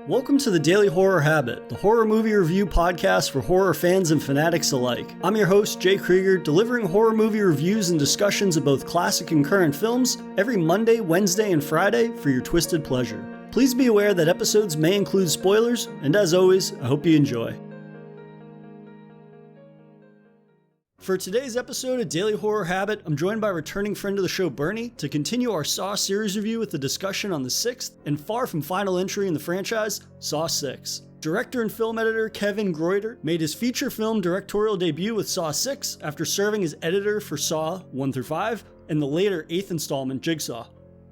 Welcome to the Daily Horror Habit, the horror movie review podcast for horror fans and fanatics alike. I'm your host, Jay Krieger, delivering horror movie reviews and discussions of both classic and current films every Monday, Wednesday, and Friday for your twisted pleasure. Please be aware that episodes may include spoilers, and as always, I hope you enjoy. For today's episode of Daily Horror Habit, I'm joined by returning friend of the show, Bernie, to continue our Saw series review with a discussion on the sixth and far from final entry in the franchise, Saw 6. Director and film editor Kevin Greutert made his feature film directorial debut with Saw 6 after serving as editor for Saw 1 through 5 and the later 8th installment, Jigsaw.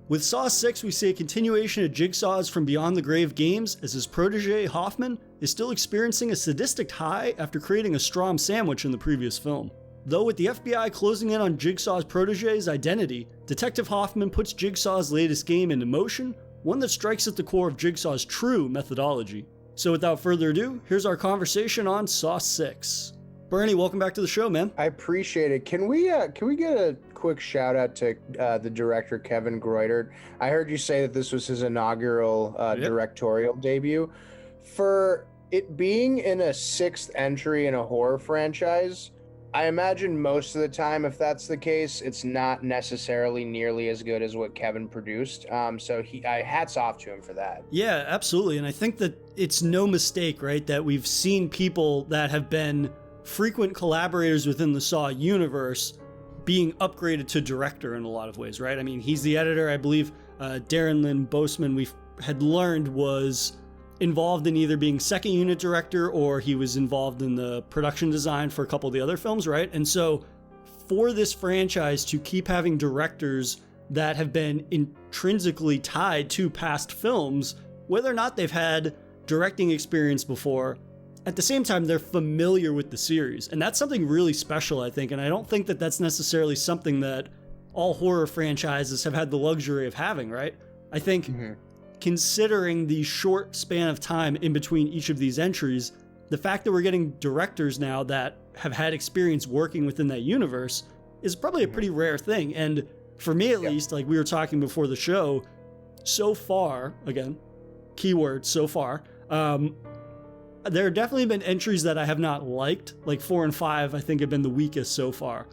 With Saw 6, we see a continuation of Jigsaw's From Beyond the Grave games as his protege Hoffman is still experiencing a sadistic high after creating a Strom sandwich in the previous film. Though with the FBI closing in on Jigsaw's protege's identity, Detective Hoffman puts Jigsaw's latest game into motion, one that strikes at the core of Jigsaw's true methodology. So without further ado, here's our conversation on Saw 6. Bernie, welcome back to the show, man. I appreciate it. Can we get a quick shout out to the director Kevin Greutert? I heard you say that this was his inaugural directorial debut. For it being in a sixth entry in a horror franchise, I imagine most of the time, if that's the case, it's not necessarily nearly as good as what Kevin produced. So hats off to him for that. Yeah, absolutely. And I think that it's no mistake, right, that we've seen people that have been frequent collaborators within the Saw universe being upgraded to director in a lot of ways, right? I mean, he's the editor. I believe Darren Lynn Bousman, we had learned, was involved in either being second unit director or he was involved in the production design for a couple of the other films, right? And so for this franchise to keep having directors that have been intrinsically tied to past films, whether or not they've had directing experience before, at the same time, they're familiar with the series. And that's something really special, I think. And I don't think that that's necessarily something that all horror franchises have had the luxury of having, right? I think considering the short span of time in between each of these entries, the fact that we're getting directors now that have had experience working within that universe is probably a pretty rare thing. And for me, at least, like we were talking before the show, so far, again, keyword so far, there have definitely been entries that I have not liked, like 4 and 5, I think have been the weakest so far.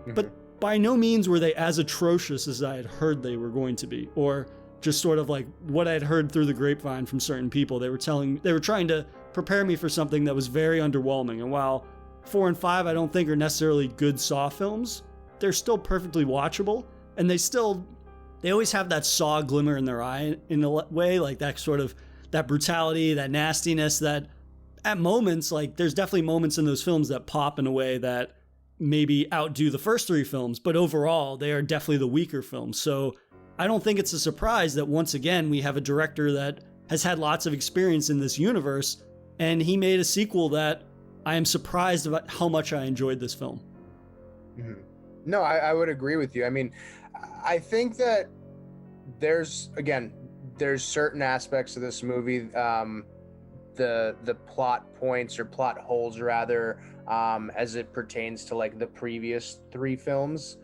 But by no means were they as atrocious as I had heard they were going to be, or just sort of like what I had heard through the grapevine from certain people. They were trying to prepare me for something that was very underwhelming. And while 4 and 5 I don't think are necessarily good Saw films, they're still perfectly watchable. And they always have that Saw glimmer in their eye in a way, like that sort of, that brutality, that nastiness, that at moments, like there's definitely moments in those films that pop in a way that maybe outdo the first 3 films, but overall they are definitely the weaker films. So I don't think it's a surprise that once again we have a director that has had lots of experience in this universe, and he made a sequel that I am surprised about how much I enjoyed this film. No, I would agree with you. I mean, I think that there's certain aspects of this movie, the plot points or plot holes rather, as it pertains to like the previous 3 films.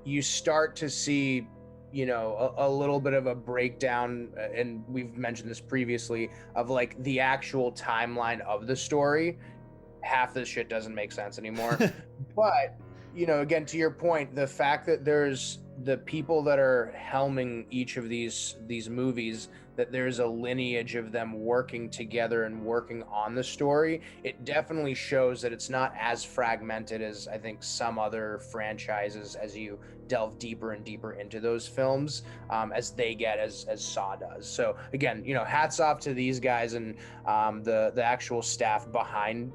You start to see, you know, a little bit of a breakdown, and we've mentioned this previously, of like the actual timeline of the story. Half this shit doesn't make sense anymore. But, you know, again, to your point, the fact that there's the people that are helming each of these movies, that there's a lineage of them working together and working on the story, it definitely shows that it's not as fragmented as I think some other franchises as you delve deeper and deeper into those films, as they get as Saw does. So again, you know, hats off to these guys and the actual staff behind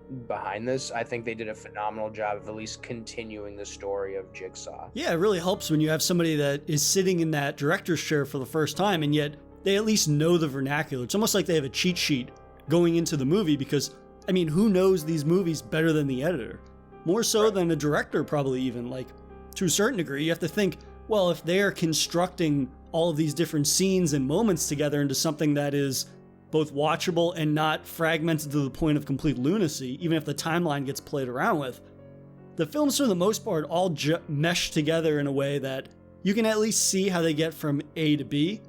this. I think they did a phenomenal job of at least continuing the story of Jigsaw. Yeah, it really helps when you have somebody that is sitting in that director's chair for the first time, and yet they at least know the vernacular. It's almost like they have a cheat sheet going into the movie, because, I mean, who knows these movies better than the editor? More so than a director, probably even. Like, to a certain degree, you have to think, well, if they're constructing all of these different scenes and moments together into something that is both watchable and not fragmented to the point of complete lunacy, even if the timeline gets played around with, the films, for the most part, all mesh together in a way that you can at least see how they get from A to B.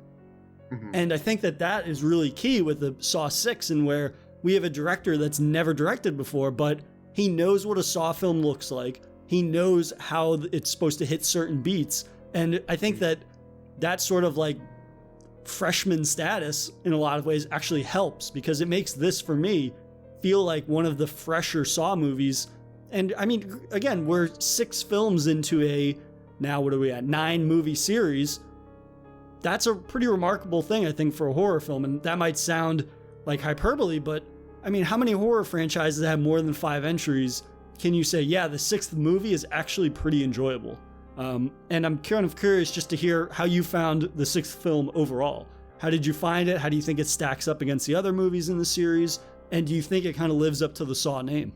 Mhm. And I think that that is really key with the Saw 6, and where we have a director that's never directed before, but he knows what a Saw film looks like. He knows how it's supposed to hit certain beats. And I think that that sort of like freshman status in a lot of ways actually helps, because it makes this, for me, feel like one of the fresher Saw movies. And I mean, again, we're 6 films into a, now what are we at, 9 movie series. That's a pretty remarkable thing, I think, for a horror film. And that might sound like hyperbole, but I mean, how many horror franchises have more than 5 entries can you say, yeah, the 6th movie is actually pretty enjoyable? And I'm kind of curious just to hear how you found the 6th film overall. How did you find it? How do you think it stacks up against the other movies in the series? And do you think it kind of lives up to the Saw name?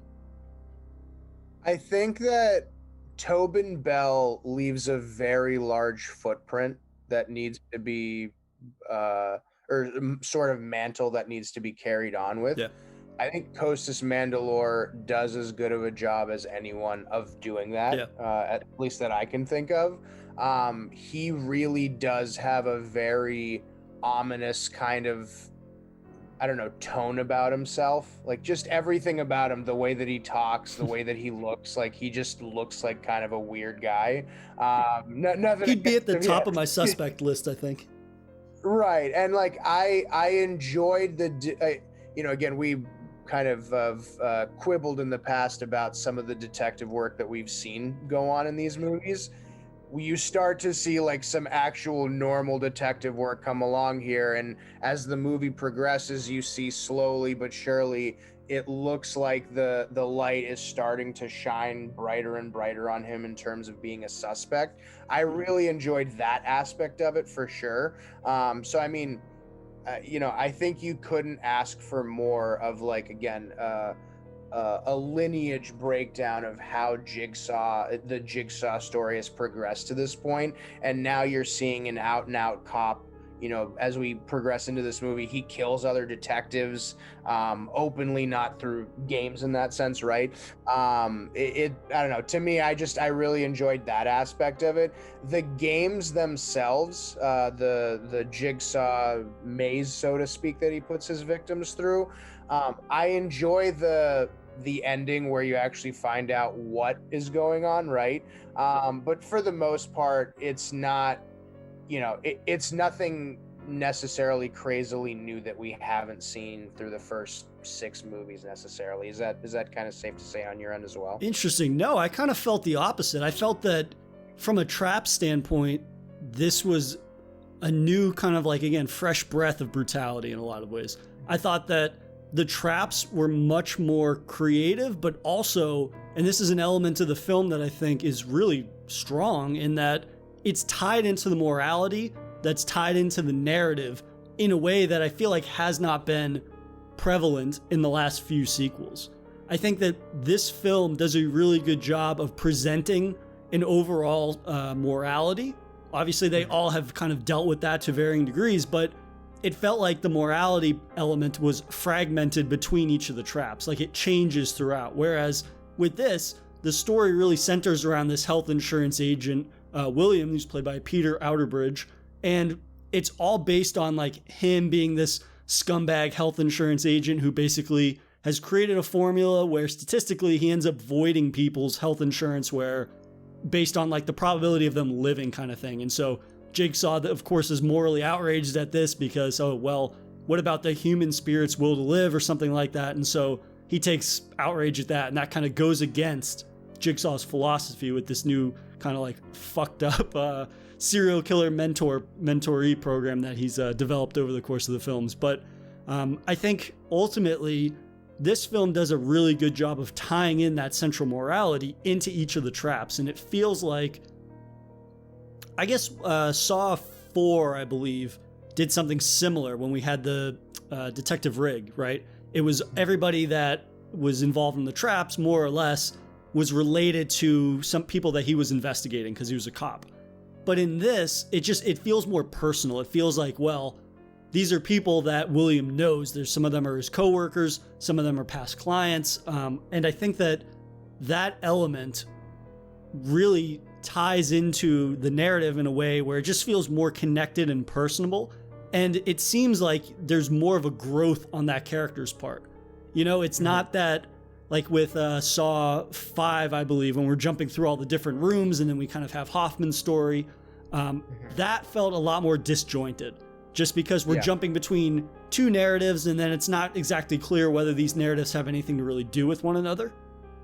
I think that Tobin Bell leaves a very large footprint that needs to be, or sort of mantle that needs to be carried on with. Yeah. I think Costas Mandylor does as good of a job as anyone of doing that, at least that I can think of. He really does have a very ominous kind of, I don't know, tone about himself. Like, just everything about him, the way that he talks, the way that he looks, like he just looks like kind of a weird guy. Nothing. He'd be at the top of my suspect list, I think. Right. And like, I enjoyed again, we kind of quibbled in the past about some of the detective work that we've seen go on in these movies. You start to see like some actual normal detective work come along here, and as the movie progresses, you see slowly but surely it looks like the light is starting to shine brighter and brighter on him in terms of being a suspect. I really enjoyed that aspect of it for sure. So I mean, I think you couldn't ask for more of, like, again, a lineage breakdown of how the Jigsaw story has progressed to this point. And now you're seeing an out and out cop. As we progress into this movie, he kills other detectives openly, not through games in that sense, right? I don't know. To me, I really enjoyed that aspect of it. The games themselves, the Jigsaw maze, so to speak, that he puts his victims through. I enjoy the ending where you actually find out what is going on, right? But for the most part, it's not. It's nothing necessarily crazily new that we haven't seen through the first 6 movies necessarily. Is that kind of safe to say on your end as well? Interesting. No, I kind of felt the opposite. I felt that from a trap standpoint, this was a new kind of, like, again, fresh breath of brutality in a lot of ways. I thought that the traps were much more creative, but also, and this is an element of the film that I think is really strong, in that it's tied into the morality, that's tied into the narrative in a way that I feel like has not been prevalent in the last few sequels. I think that this film does a really good job of presenting an overall morality. Obviously, they all have kind of dealt with that to varying degrees, but it felt like the morality element was fragmented between each of the traps. Like, it changes throughout. Whereas with this, the story really centers around this health insurance agent, William, who's played by Peter Outerbridge, and it's all based on, like, him being this scumbag health insurance agent who basically has created a formula where statistically he ends up voiding people's health insurance, where based on, like, the probability of them living kind of thing. And so Jigsaw, of course, is morally outraged at this because, oh, well, what about the human spirit's will to live or something like that? And so he takes outrage at that, and that kind of goes against Jigsaw's philosophy with this new kind of, like, fucked up serial killer mentoree program that he's developed over the course of the films. But I think ultimately this film does a really good job of tying in that central morality into each of the traps. And it feels like, I guess Saw 4, I believe, did something similar when we had the Detective Rig, right? It was everybody that was involved in the traps, more or less, was related to some people that he was investigating because he was a cop. But in this, it feels more personal. It feels like, well, these are people that William knows. There's some of them are his coworkers, some of them are past clients. And I think that element really ties into the narrative in a way where it just feels more connected and personable. And it seems like there's more of a growth on that character's part. You know, it's not that, like with Saw 5, I believe, when we're jumping through all the different rooms and then we kind of have Hoffman's story, that felt a lot more disjointed, just because we're jumping between two narratives and then it's not exactly clear whether these narratives have anything to really do with one another.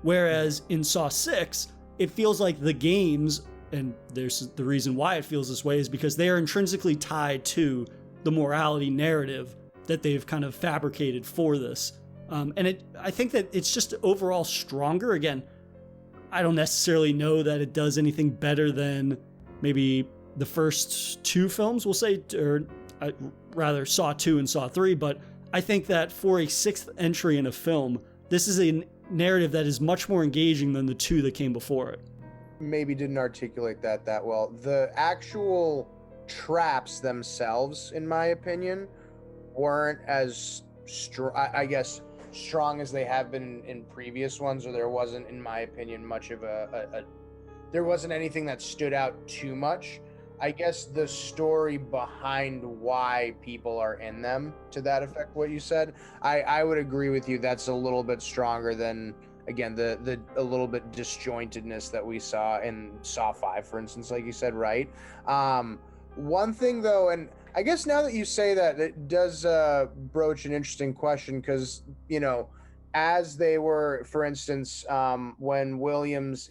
Whereas in Saw 6, it feels like the games, and there's the reason why it feels this way, is because they are intrinsically tied to the morality narrative that they've kind of fabricated for this. I think that it's just overall stronger. Again, I don't necessarily know that it does anything better than maybe the first two films, we'll say, or rather Saw 2 and Saw 3, but I think that for a sixth entry in a film, this is a narrative that is much more engaging than the two that came before it. Maybe didn't articulate that well. The actual traps themselves, in my opinion, weren't as I guess strong as they have been in previous ones, or there wasn't, in my opinion, much of there wasn't anything that stood out too much. I guess the story behind why people are in them, to that effect, what you said, I would agree with you. That's a little bit stronger than, again, the a little bit disjointedness that we saw in Saw 5, for instance, like you said, right? One thing though, and I guess now that you say that, it does broach an interesting question, because, you know, as they were, for instance, when Williams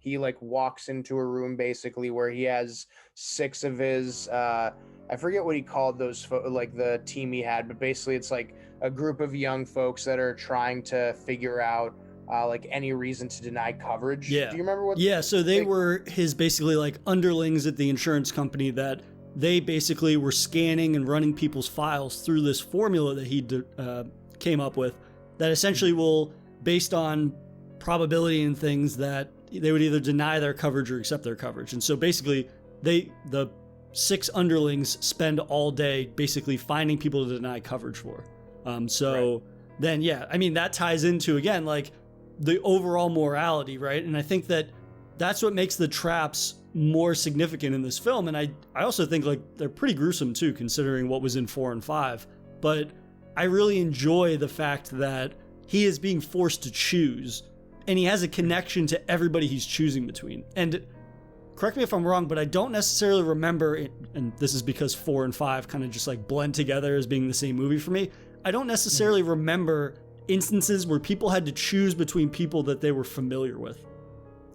he like walks into a room basically where he has 6 of his, I forget what he called those, like the team he had, but basically it's like a group of young folks that are trying to figure out like any reason to deny coverage. Yeah. Do you remember what? Yeah, so they were his basically like underlings at the insurance company that they basically were scanning and running people's files through this formula that he came up with that essentially will, based on probability and things, that they would either deny their coverage or accept their coverage. And so basically the 6 underlings spend all day basically finding people to deny coverage for. Then, yeah, I mean, that ties into, again, like the overall morality, right? And I think that that's what makes the traps more significant in this film. And I also think like they're pretty gruesome too, considering what was in 4 and 5. But I really enjoy the fact that he is being forced to choose, and he has a connection to everybody he's choosing between. And correct me if I'm wrong, but I don't necessarily remember, and this is because 4 and 5 kind of just like blend together as being the same movie for me. I don't necessarily remember instances where people had to choose between people that they were familiar with.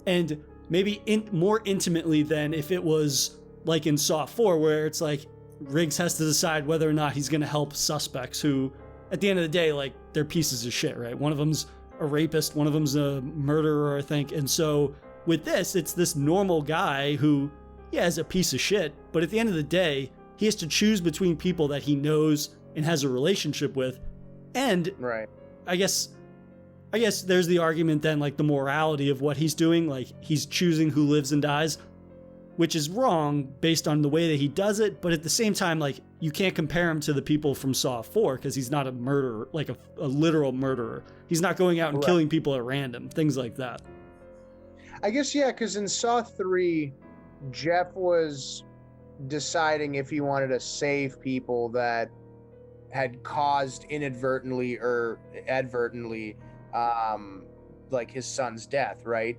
And maybe more intimately than if it was like in Saw 4, where it's like Riggs has to decide whether or not he's going to help suspects who, at the end of the day, like, they're pieces of shit, right? One of them's a rapist, one of them's a murderer, I think. And so with this, it's this normal guy who, yeah, is a piece of shit, but at the end of the day, he has to choose between people that he knows and has a relationship with. And right. I guess there's the argument then, like the morality of what he's doing, like he's choosing who lives and dies, which is wrong based on the way that he does it. But at the same time, like, you can't compare him to the people from Saw 4 because he's not a murderer, like a literal murderer. He's not going out and killing people at random, things like that. I guess, yeah, because in Saw 3, Jeff was deciding if he wanted to save people that had caused inadvertently or advertently like his son's death, right?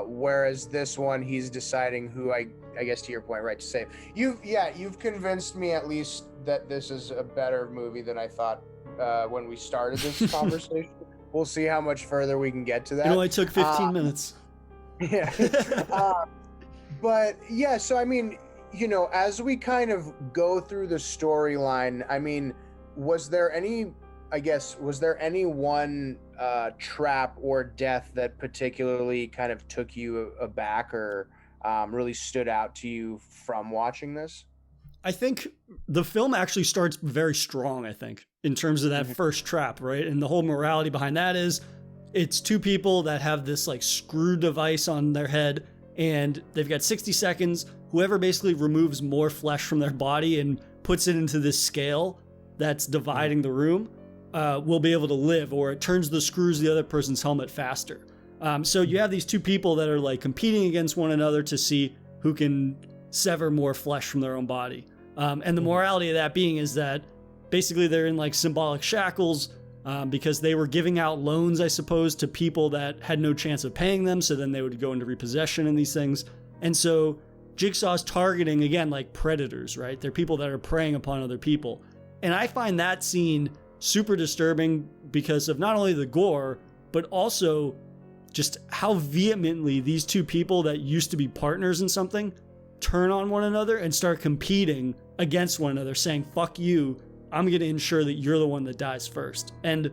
Whereas this one, he's deciding who, I guess to your point, right, to save. You've convinced me at least that this is a better movie than I thought when we started this conversation. We'll see how much further we can get to that. It only took 15 minutes. Yeah. But yeah, so I mean, you know, as we kind of go through the storyline, I mean, was there any one trap or death that particularly kind of took you aback or really stood out to you from watching this? I think the film actually starts very strong, I think, in terms of that first trap, right? And the whole morality behind that is it's 2 people that have this like screw device on their head, and they've got 60 seconds. Whoever basically removes more flesh from their body and puts it into this scale that's dividing the room will be able to live, or it turns the screws of the other person's helmet faster. So you have these 2 people that are like competing against one another to see who can sever more flesh from their own body. And the morality of that being is that basically they're in like symbolic shackles because they were giving out loans, I suppose, to people that had no chance of paying them. So then they would go into repossession and these things. And so Jigsaw's targeting, again, like predators, right? They're people that are preying upon other people. And I find that scene super disturbing because of not only the gore, but also just how vehemently these two people that used to be partners in something turn on one another and start competing against one another, saying, fuck you, I'm going to ensure that you're the one that dies first. And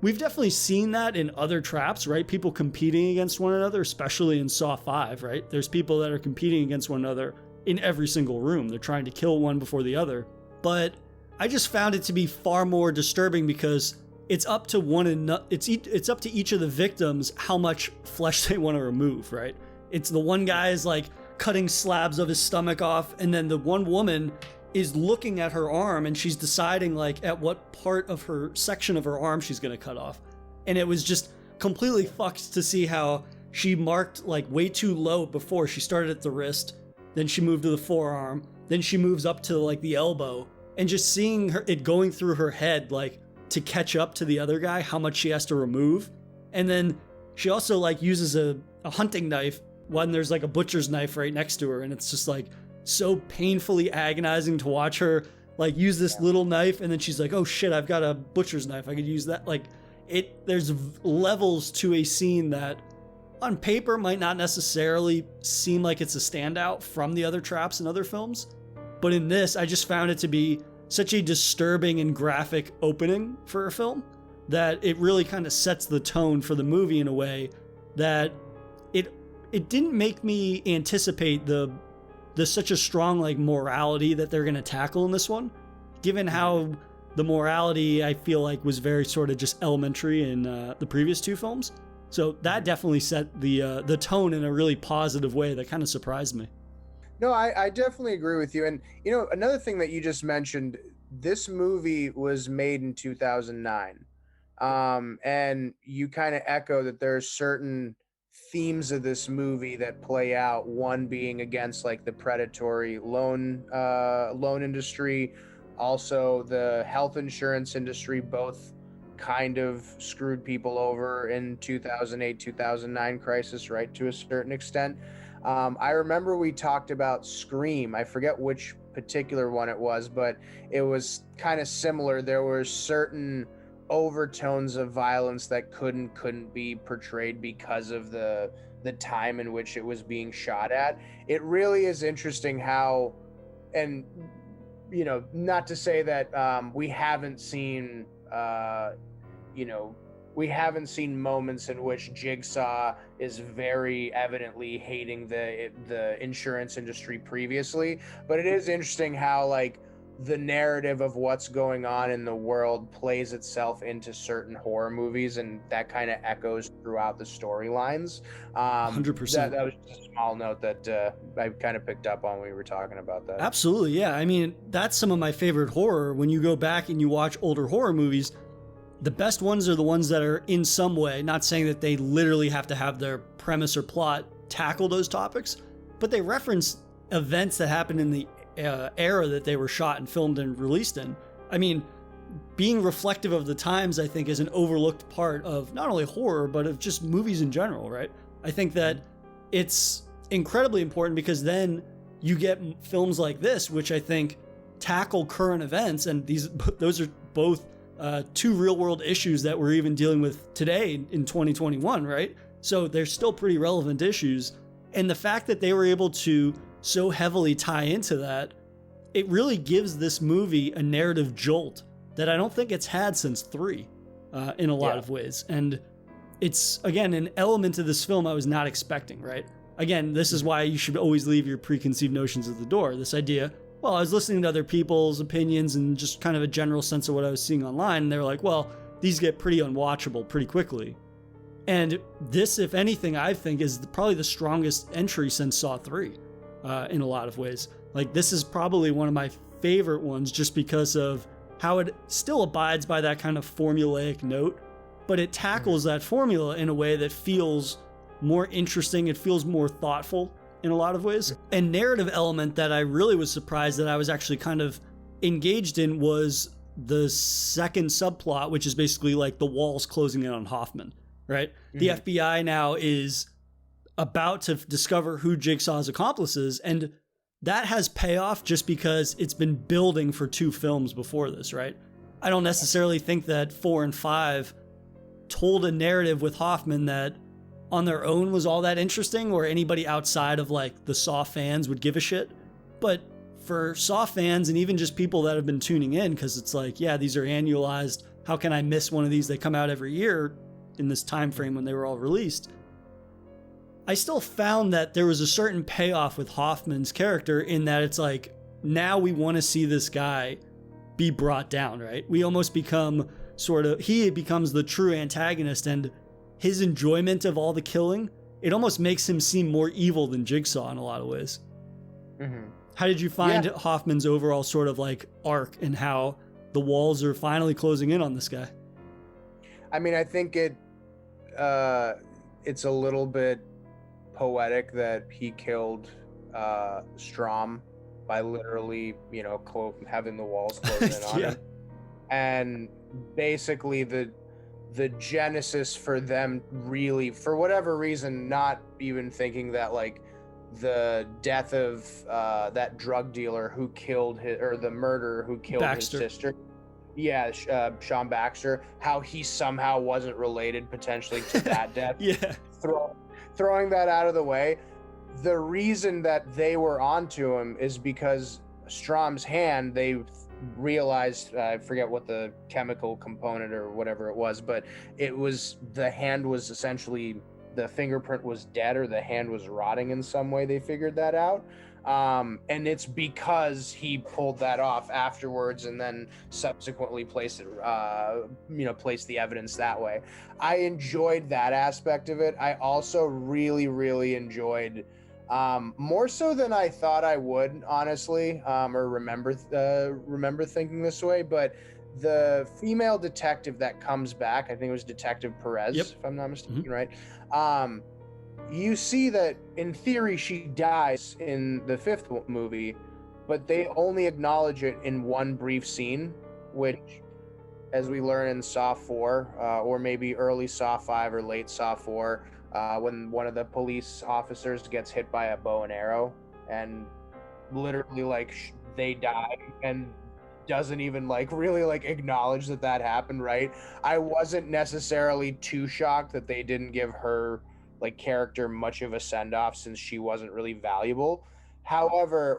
we've definitely seen that in other traps, right? People competing against one another, especially in Saw 5, right? There's people that are competing against one another in every single room. They're trying to kill one before the other. But I just found it to be far more disturbing because it's up to it's up to each of the victims how much flesh they want to remove, right? It's the one guy is like cutting slabs of his stomach off, and then the one woman is looking at her arm and she's deciding like at what part of her section of her arm she's going to cut off. And it was just completely fucked to see how she marked like way too low before. She started at the wrist, then she moved to the forearm, then she moves up to like the elbow, and just seeing it going through her head like to catch up to the other guy, how much she has to remove. And then she also like uses a hunting knife when there's like a butcher's knife right next to her, and it's just like so painfully agonizing to watch her like use this little knife, and then she's like, oh shit, I've got a butcher's knife, I could use that. Like there's levels to a scene that on paper might not necessarily seem like it's a standout from the other traps in other films, but in this I just found it to be such a disturbing and graphic opening for a film that it really kind of sets the tone for the movie in a way that it didn't make me anticipate the such a strong like morality that they're going to tackle in this one, given how the morality I feel like was very sort of just elementary in the previous two films. So that definitely set the tone in a really positive way that kind of surprised me. No, I definitely agree with you. And, you know, another thing that you just mentioned, this movie was made in 2009. And you kind of echo that there's certain themes of this movie that play out, one being against like the predatory loan industry, also the health insurance industry, both kind of screwed people over in 2008-2009 crisis, right, to a certain extent. I remember we talked about Scream. I forget which particular one it was, but it was kind of similar. There were certain overtones of violence that couldn't be portrayed because of the time in which it was being shot at. It really is interesting how, and you know, not to say that we haven't seen we haven't seen moments in which Jigsaw is very evidently hating the insurance industry previously, but it is interesting how like the narrative of what's going on in the world plays itself into certain horror movies, and that kind of echoes throughout the storylines. 100%. That was just a small note that I kind of picked up on when we were talking about that. Absolutely, yeah. I mean, that's some of my favorite horror. When you go back and you watch older horror movies, the best ones are the ones that are in some way, not saying that they literally have to have their premise or plot tackle those topics, but they reference events that happened in the era that they were shot and filmed and released in. I mean, being reflective of the times, I think, is an overlooked part of not only horror, but of just movies in general, right? I think that it's incredibly important because then you get films like this, which I think tackle current events, and those are both two real world issues that we're even dealing with today in 2021, right? So they're still pretty relevant issues. And the fact that they were able to so heavily tie into that, it really gives this movie a narrative jolt that I don't think it's had since 3 in a lot of ways. And it's, again, an element of this film I was not expecting, right? Again, this is why you should always leave your preconceived notions at the door. This idea, well, I was listening to other people's opinions and just kind of a general sense of what I was seeing online, and they were like, well, these get pretty unwatchable pretty quickly. And this, if anything, I think is probably the strongest entry since Saw 3 in a lot of ways. Like, this is probably one of my favorite ones just because of how it still abides by that kind of formulaic note, but it tackles that formula in a way that feels more interesting. It feels more thoughtful. in a lot of ways. And narrative element that I really was surprised that I was actually kind of engaged in was the second subplot, which is basically like the walls closing in on Hoffman, right? Mm-hmm. The FBI now is about to discover who Jigsaw's accomplice is, and that has payoff just because it's been building for 2 films before this, right? I don't necessarily think that 4 and 5 told a narrative with Hoffman that on their own was all that interesting, or anybody outside of like the Saw fans would give a shit. But for Saw fans and even just people that have been tuning in, because it's like, yeah, these are annualized. How can I miss one of these? They come out every year in this time frame when they were all released. I still found that there was a certain payoff with Hoffman's character in that it's like, now we want to see this guy be brought down, right? We almost become he becomes the true antagonist, and his enjoyment of all the killing, it almost makes him seem more evil than Jigsaw in a lot of ways. Mm-hmm. How did you find Hoffman's overall sort of like arc and how the walls are finally closing in on this guy? I mean, I think it's a little bit poetic that he killed Strahm by literally, having the walls close in on him. And basically the genesis for them really, for whatever reason, not even thinking that like the death of that drug dealer who killed the murderer who killed Baxter. His sister. Yeah, Sean Baxter, how he somehow wasn't related potentially to that death. Yeah. Throwing that out of the way, the reason that they were onto him is because Strahm's hand, they realized, I forget what the chemical component or whatever it was, but the hand was essentially, the fingerprint was dead, or the hand was rotting in some way. They figured that out. And it's because he pulled that off afterwards and then subsequently placed the evidence that way. I enjoyed that aspect of it. I also really, really enjoyed, more so than I thought I would, honestly, or remember thinking this way, but the female detective that comes back, I think it was Detective Perez, if I'm not mistaken, right? You see that in theory she dies in the 5th movie, but they only acknowledge it in one brief scene, which, as we learn in Saw 4, or maybe early Saw 5 or late Saw 4, when one of the police officers gets hit by a bow and arrow and literally like they die, and doesn't even really acknowledge that happened, right? I wasn't necessarily too shocked that they didn't give her character much of a send-off, since she wasn't really valuable. However,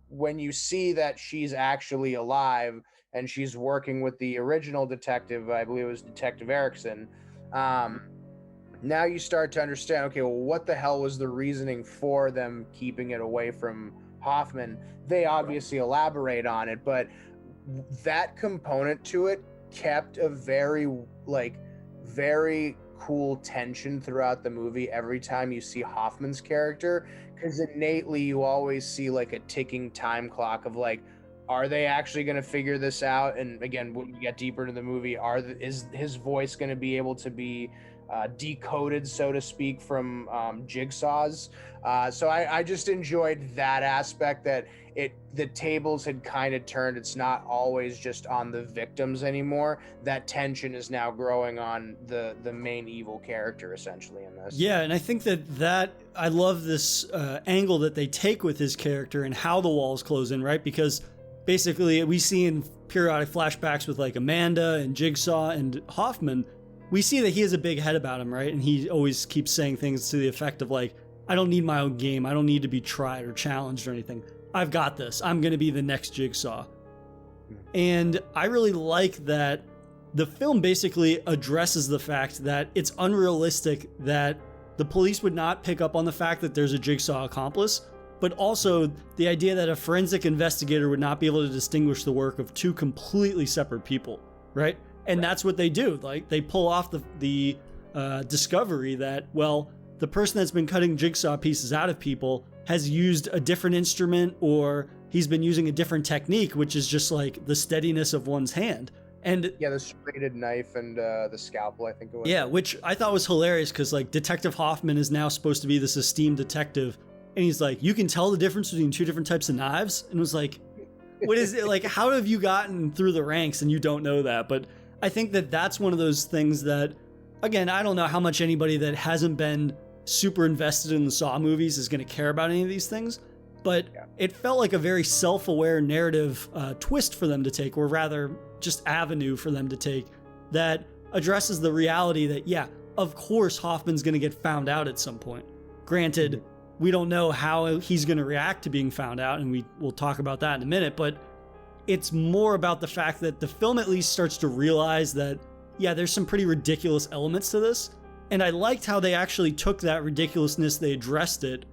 when you see that she's actually alive and she's working with the original detective, I believe it was Detective Erickson, now you start to understand, okay, well, what the hell was the reasoning for them keeping it away from Hoffman? They obviously elaborate on it, but that component to it kept a very cool tension throughout the movie every time you see Hoffman's character, because innately you always see a ticking time clock of are they actually going to figure this out? And again, when we get deeper into the movie, is his voice going to be able to be decoded, so to speak, from Jigsaw's? So I just enjoyed that aspect, that the tables had kind of turned. It's not always just on the victims anymore. That tension is now growing on the main evil character, essentially, in this. Yeah, and I think that I love this angle that they take with his character and how the walls close in, right? Because basically we see in periodic flashbacks with Amanda and Jigsaw and Hoffman, we see that he has a big head about him, right? And he always keeps saying things to the effect of I don't need my own game. I don't need to be tried or challenged or anything. I've got this. I'm going to be the next Jigsaw. And I really like that the film basically addresses the fact that it's unrealistic that the police would not pick up on the fact that there's a Jigsaw accomplice, but also the idea that a forensic investigator would not be able to distinguish the work of 2 completely separate people, right? And that's what they do. They pull off the discovery that, well, the person that's been cutting jigsaw pieces out of people has used a different instrument, or he's been using a different technique, which is just the steadiness of one's hand. And yeah, the serrated knife and the scalpel, I think it was. Yeah, which I thought was hilarious, because Detective Hoffman is now supposed to be this esteemed detective and he's like, you can tell the difference between two different types of knives, and it was like, what is it, like, how have you gotten through the ranks and you don't know that? But I think that that's one of those things that, again, I don't know how much anybody that hasn't been super invested in the Saw movies is going to care about any of these things, but it felt like a very self-aware narrative twist for them to take, or rather just avenue for them to take, that addresses the reality that, yeah, of course Hoffman's going to get found out at some point. Granted, we don't know how he's going to react to being found out, and we'll talk about that in a minute, but it's more about the fact that the film at least starts to realize that, yeah, there's some pretty ridiculous elements to this, and I liked how they actually took that ridiculousness, they addressed it,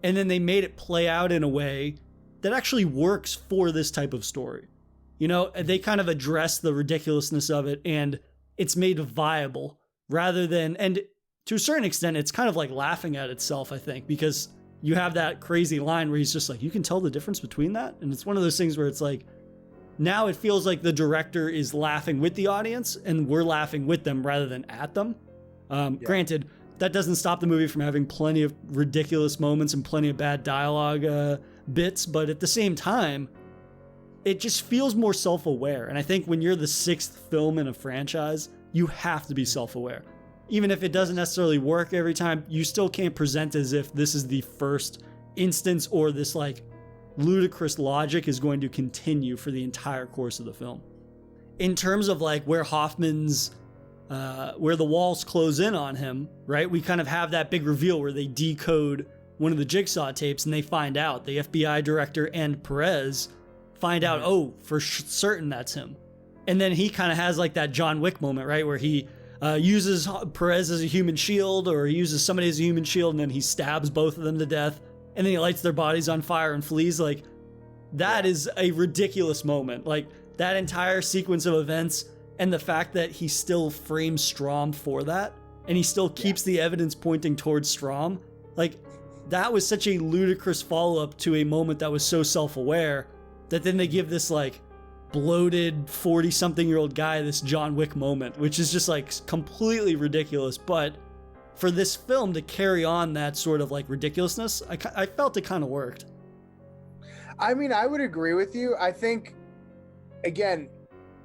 and then they made it play out in a way that actually works for this type of story. You know, they kind of address the ridiculousness of it, and it's made viable rather than, and to a certain extent, it's kind of like laughing at itself, I think, because you have that crazy line where he's just like, you can tell the difference between that. And it's one of those things where it's like, now it feels like the director is laughing with the audience and we're laughing with them rather than at them. Granted, that doesn't stop the movie from having plenty of ridiculous moments and plenty of bad dialogue bits, but at the same time, it just feels more self-aware. And I think when you're the sixth film in a franchise, you have to be self-aware. Even if it doesn't necessarily work every time, you still can't present as if this is the first instance or this like ludicrous logic is going to continue for the entire course of the film. In terms of like where Hoffman's where the walls close in on him, right? We kind of have that big reveal where they decode one of the Jigsaw tapes and they find out, the FBI director and Perez find out, oh, for certain that's him. And then he kind of has like that John Wick moment, right? Where he uses Perez as a human shield, or he uses somebody as a human shield, and then he stabs both of them to death, and then he lights their bodies on fire and flees. Like, that is a ridiculous moment. Like, that entire sequence of events, and the fact that he still frames Strom for that, and he still keeps the evidence pointing towards Strom, like, that was such a ludicrous follow-up to a moment that was so self-aware, that then they give this, like, bloated 40-something-year-old guy this John Wick moment, which is just, like, completely ridiculous. But for this film to carry on that sort of, like, ridiculousness, I felt it kind of worked. I mean, I would agree with you. I think, again,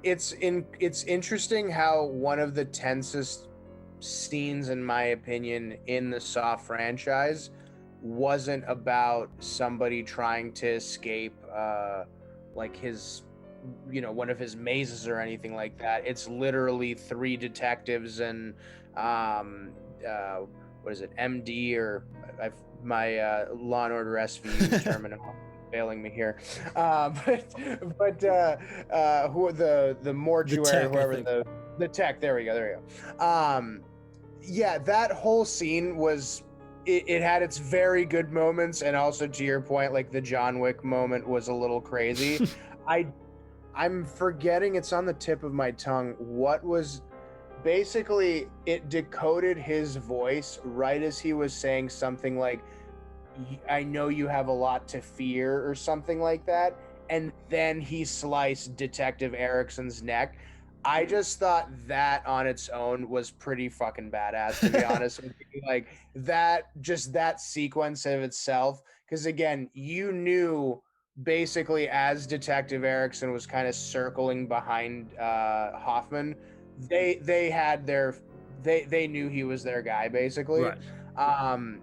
it's interesting how one of the tensest scenes, in my opinion, in the Saw franchise wasn't about somebody trying to escape like his, you know, one of his mazes or anything like that. It's literally three detectives and what is it, MD, or my Law and Order SVU terminology failing me here, but who the mortuary, the tech, whoever the tech, there we go. Yeah, that whole scene was, it had its very good moments, and also, to your point, like the John Wick moment was a little crazy. I'm forgetting, it's on the tip of my tongue, what was, basically it decoded his voice right as he was saying something like, I know you have a lot to fear, or something like that, and then he sliced Detective Erickson's neck. I just thought that on its own was pretty fucking badass, to be honest with you. Like, that, just that sequence of itself, because again, you knew basically as Detective Erickson was kind of circling behind Hoffman, they had their, they knew he was their guy, basically. Right.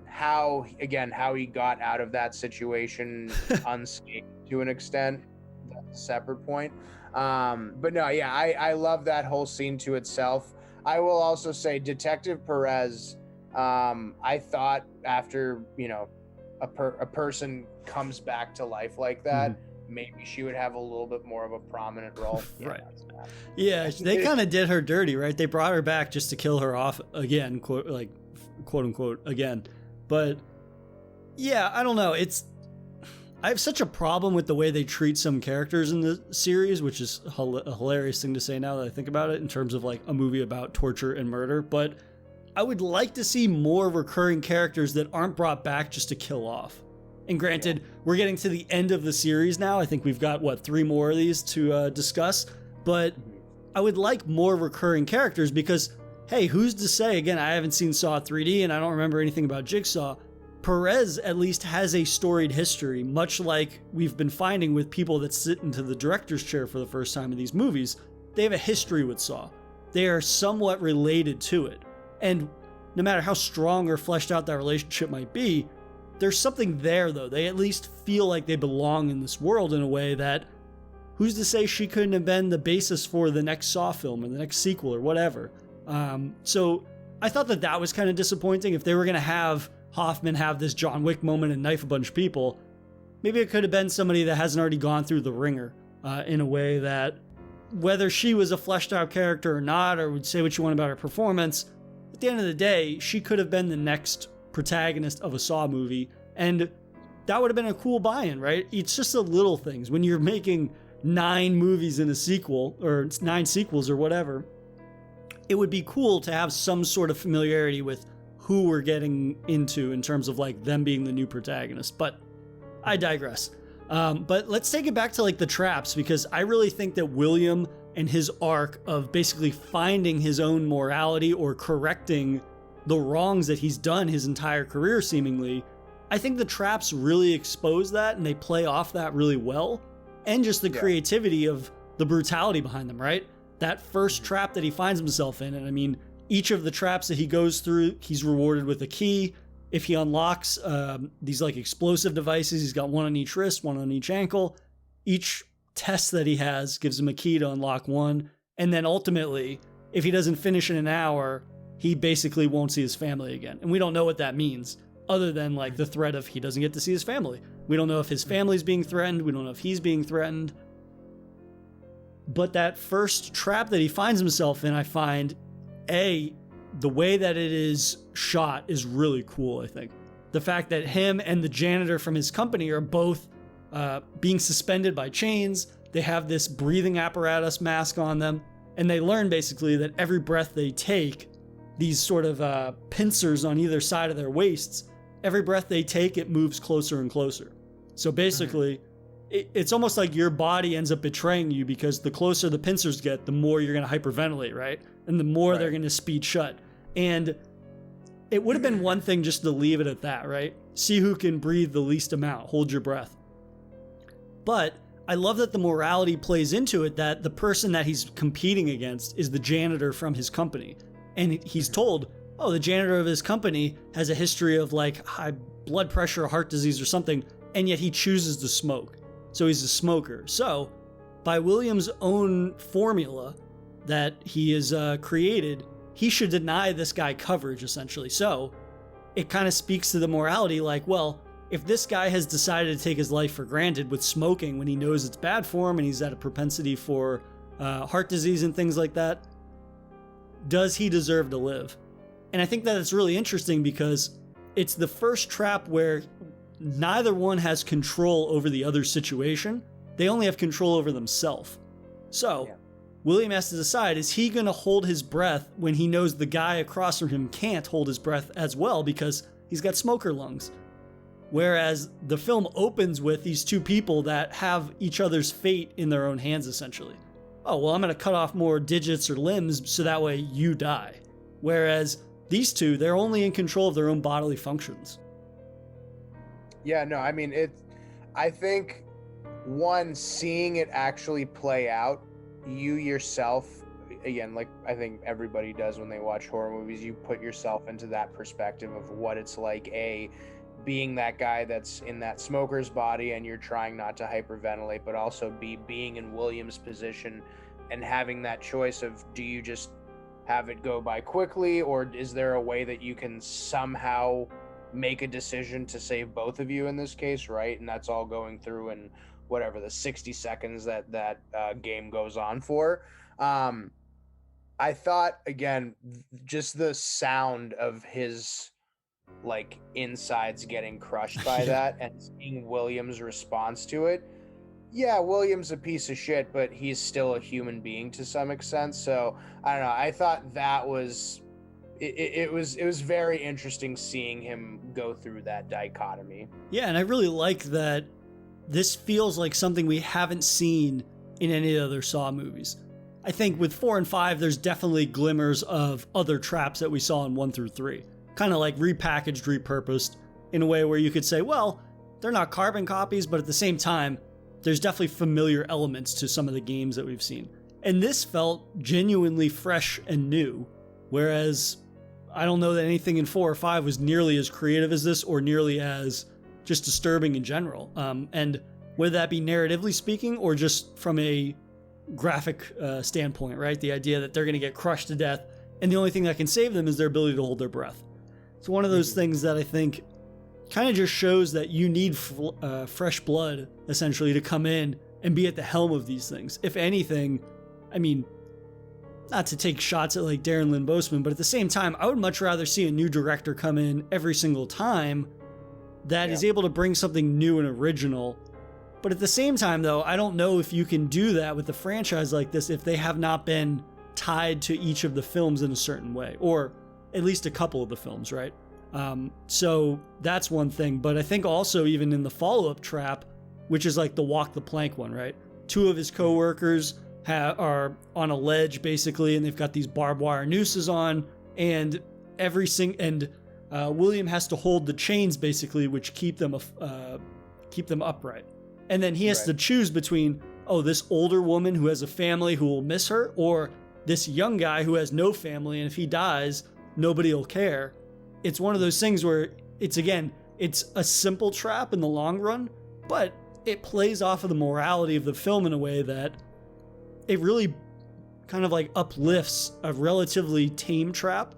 How he got out of that situation unscathed to an extent, that's a separate point. But no, yeah, I love that whole scene to itself. I will also say Detective Perez, I thought after, you know, a person comes back to life like that, maybe she would have a little bit more of a prominent role. Right. Yeah, they kind of did her dirty, right? They brought her back just to kill her off again, quote unquote again. But yeah, I don't know. I have such a problem with the way they treat some characters in the series, which is a hilarious thing to say now that I think about it, in terms of like a movie about torture and murder. But I would like to see more recurring characters that aren't brought back just to kill off. And granted, we're getting to the end of the series now. I think we've got, 3 more of these to discuss. But I would like more recurring characters because, hey, who's to say? Again, I haven't seen Saw 3D and I don't remember anything about Jigsaw. Perez at least has a storied history, much like we've been finding with people that sit into the director's chair for the first time in these movies. They have a history with Saw. They are somewhat related to it. And no matter how strong or fleshed out that relationship might be, there's something there, though. They at least feel like they belong in this world in a way that, who's to say she couldn't have been the basis for the next Saw film or the next sequel or whatever. So I thought that that was kind of disappointing. If they were going to have Hoffman have this John Wick moment and knife a bunch of people, maybe it could have been somebody that hasn't already gone through the ringer in a way that, whether she was a fleshed out character or not, or would say what you want about her performance, at the end of the day, she could have been the next protagonist of a Saw movie, and that would have been a cool buy-in, right? It's just the little things. When you're making 9 movies in a sequel, or 9 sequels or whatever, it would be cool to have some sort of familiarity with who we're getting into in terms of like them being the new protagonist. But I digress. But let's take it back to like the traps, because I really think that William and his arc of basically finding his own morality or correcting the wrongs that he's done his entire career seemingly, I think the traps really expose that and they play off that really well. And just the creativity of the brutality behind them, right? That first trap that he finds himself in, and I mean, each of the traps that he goes through, he's rewarded with a key. If he unlocks these like explosive devices, he's got one on each wrist, one on each ankle. Each test that he has gives him a key to unlock one. And then ultimately, if he doesn't finish in an hour, he basically won't see his family again. And we don't know what that means, other than like the threat of he doesn't get to see his family. We don't know if his family's being threatened. We don't know if he's being threatened. But that first trap that he finds himself in, I find, the way that it is shot is really cool, I think. The fact that him and the janitor from his company are both being suspended by chains. They have this breathing apparatus mask on them. And they learn basically that every breath they take, these sort of pincers on either side of their waists, every breath they take, it moves closer and closer. So basically, it's almost like your body ends up betraying you, because the closer the pincers get, the more you're going to hyperventilate, right? And the more they're going to speed shut. And it would have been one thing just to leave it at that, right? See who can breathe the least amount, hold your breath. But I love that the morality plays into it, that the person that he's competing against is the janitor from his company. And he's told, oh, the janitor of his company has a history of like high blood pressure or heart disease or something, and yet he chooses to smoke. So he's a smoker. So by William's own formula that he has created, he should deny this guy coverage, essentially. So it kind of speaks to the morality, like, well, if this guy has decided to take his life for granted with smoking when he knows it's bad for him and he's at a propensity for heart disease and things like that, does he deserve to live? And I think that it's really interesting because it's the first trap where neither one has control over the other situation. They only have control over themselves. So William has to decide, is he going to hold his breath when he knows the guy across from him can't hold his breath as well because he's got smoker lungs? Whereas the film opens with these two people that have each other's fate in their own hands, essentially. Oh, well, I'm going to cut off more digits or limbs so that way you die. Whereas these two, they're only in control of their own bodily functions. Yeah, no, I mean, I think, one, seeing it actually play out, you yourself, again, like I think everybody does when they watch horror movies, you put yourself into that perspective of what it's like, being that guy that's in that smoker's body and you're trying not to hyperventilate, but also being in William's position and having that choice of, do you just have it go by quickly, or is there a way that you can somehow make a decision to save both of you in this case, right? And that's all going through in whatever the 60 seconds that game goes on for. I thought, again, just the sound of his like insides getting crushed by that and seeing William's response to it. Yeah, William's a piece of shit, but he's still a human being to some extent. So I don't know. I thought that was it was very interesting seeing him go through that dichotomy. Yeah, and I really like that this feels like something we haven't seen in any other Saw movies. I think with 4 and 5, there's definitely glimmers of other traps that we saw in 1 through 3. Kind of like repackaged, repurposed. in a way where you could say, well, they're not carbon copies, but at the same time, there's definitely familiar elements to some of the games that we've seen. And this felt genuinely fresh and new, whereas I don't know that anything in 4 or 5 was nearly as creative as this or nearly as just disturbing in general. And whether that be narratively speaking or just from a graphic standpoint, right? The idea that they're going to get crushed to death and the only thing that can save them is their ability to hold their breath. It's one of those things that I think kind of just shows that you need fresh blood, essentially, to come in and be at the helm of these things. If anything, I mean, not to take shots at like Darren Lynn Bousman, but at the same time, I would much rather see a new director come in every single time that is able to bring something new and original. But at the same time, though, I don't know if you can do that with a franchise like this if they have not been tied to each of the films in a certain way, or at least a couple of the films, right? So that's one thing. But I think also even in the follow-up trap, which is like the walk the plank one, right? 2 of his co-workers are on a ledge basically, and they've got these barbed wire nooses on, and William has to hold the chains basically, which keep them upright. And then he has to choose between, this older woman who has a family who will miss her, or this young guy who has no family, and if he dies, nobody will care. It's one of those things where it's a simple trap in the long run, but it plays off of the morality of the film in a way that it really kind of like uplifts a relatively tame trap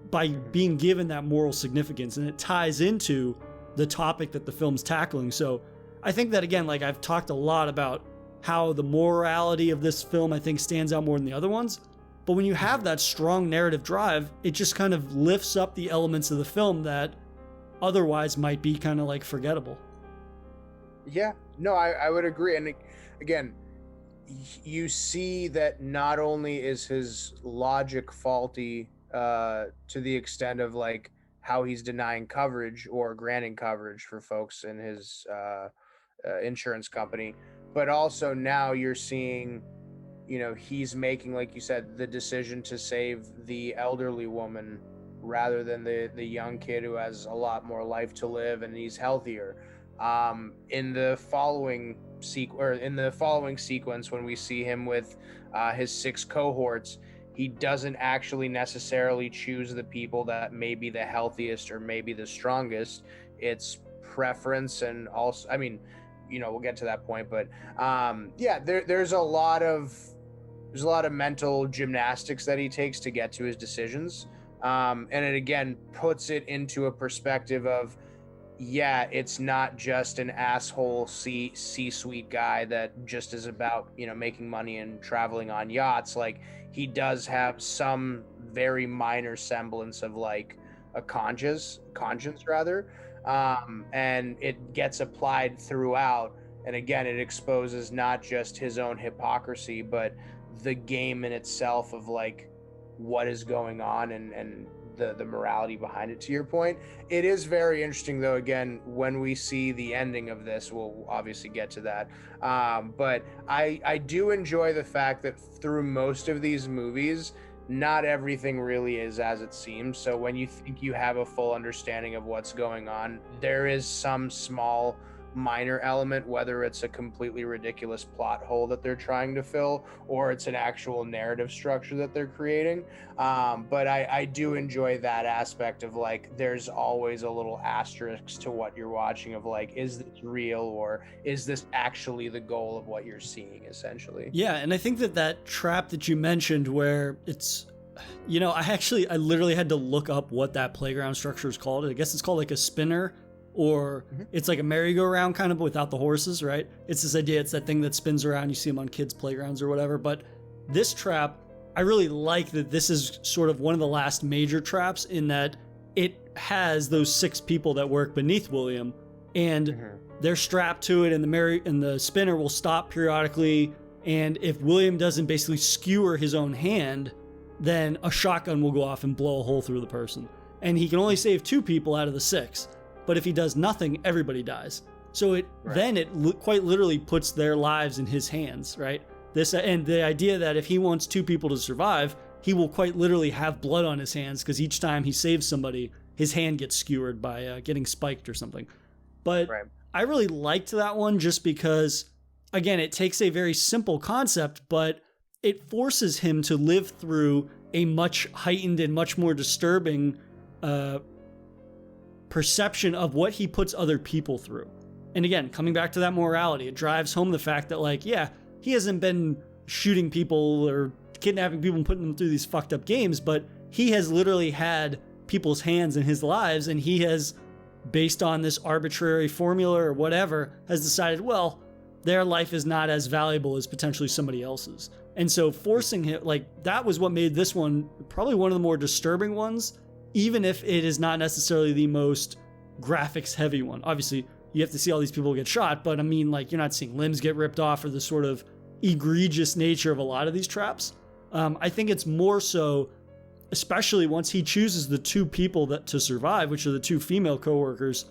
by being given that moral significance, and it ties into the topic that the film's tackling. So I think that, again, like I've talked a lot about how the morality of this film, I think, stands out more than the other ones. But when you have that strong narrative drive, it just kind of lifts up the elements of the film that otherwise might be kind of like forgettable. Yeah, no, I would agree. And again, you see that not only is his logic faulty to the extent of like how he's denying coverage or granting coverage for folks in his insurance company, but also now you're seeing, he's making, like you said, the decision to save the elderly woman rather than the young kid who has a lot more life to live and he's healthier. In the following sequence, when we see him with his 6 cohorts, he doesn't actually necessarily choose the people that may be the healthiest or maybe the strongest. It's preference, and also, I mean, we'll get to that point, but there's a lot of mental gymnastics that he takes to get to his decisions, and it again puts it into a perspective of, it's not just an asshole C-suite guy that just is about making money and traveling on yachts. Like, he does have some very minor semblance of like a conscience rather, and it gets applied throughout. And again, it exposes not just his own hypocrisy, but the game in itself of like what is going on and the morality behind it. To your point, it is very interesting though, again, when we see the ending of this, we'll obviously get to that, but I do enjoy the fact that through most of these movies, not everything really is as it seems. So when you think you have a full understanding of what's going on, there is some small minor element, whether it's a completely ridiculous plot hole that they're trying to fill or it's an actual narrative structure that they're creating, but I do enjoy that aspect of like there's always a little asterisk to what you're watching of like, is this real or is this actually the goal of what you're seeing, essentially. Yeah, and I think that trap that you mentioned where it's, I literally had to look up what that playground structure is called. I guess it's called like a spinner, or it's like a merry-go-round kind of, but without the horses, right? It's this idea, it's that thing that spins around, you see them on kids' playgrounds or whatever. But this trap, I really like that this is sort of one of the last major traps in that it has those 6 people that work beneath William, and they're strapped to it, and the spinner will stop periodically, and if William doesn't basically skewer his own hand, then a shotgun will go off and blow a hole through the person. And he can only save 2 people out of the 6. But if he does nothing, everybody dies. So then it quite literally puts their lives in his hands, right? And the idea that if he wants 2 people to survive, he will quite literally have blood on his hands, because each time he saves somebody, his hand gets skewered by getting spiked or something. But Right. I really liked that one just because, again, it takes a very simple concept, but it forces him to live through a much heightened and much more disturbing perception of what he puts other people through. And again, coming back to that morality, it drives home the fact that, like, yeah, he hasn't been shooting people or kidnapping people and putting them through these fucked up games, but he has literally had people's hands in his lives, and he has, based on this arbitrary formula or whatever, has decided, well, their life is not as valuable as potentially somebody else's. And so forcing him, like, that was what made this one probably one of the more disturbing ones, even if it is not necessarily the most graphics heavy one. Obviously, you have to see all these people get shot, but I mean, like, you're not seeing limbs get ripped off or the sort of egregious nature of a lot of these traps. I think it's more so, especially once he chooses the two people that to survive, which are the two female coworkers.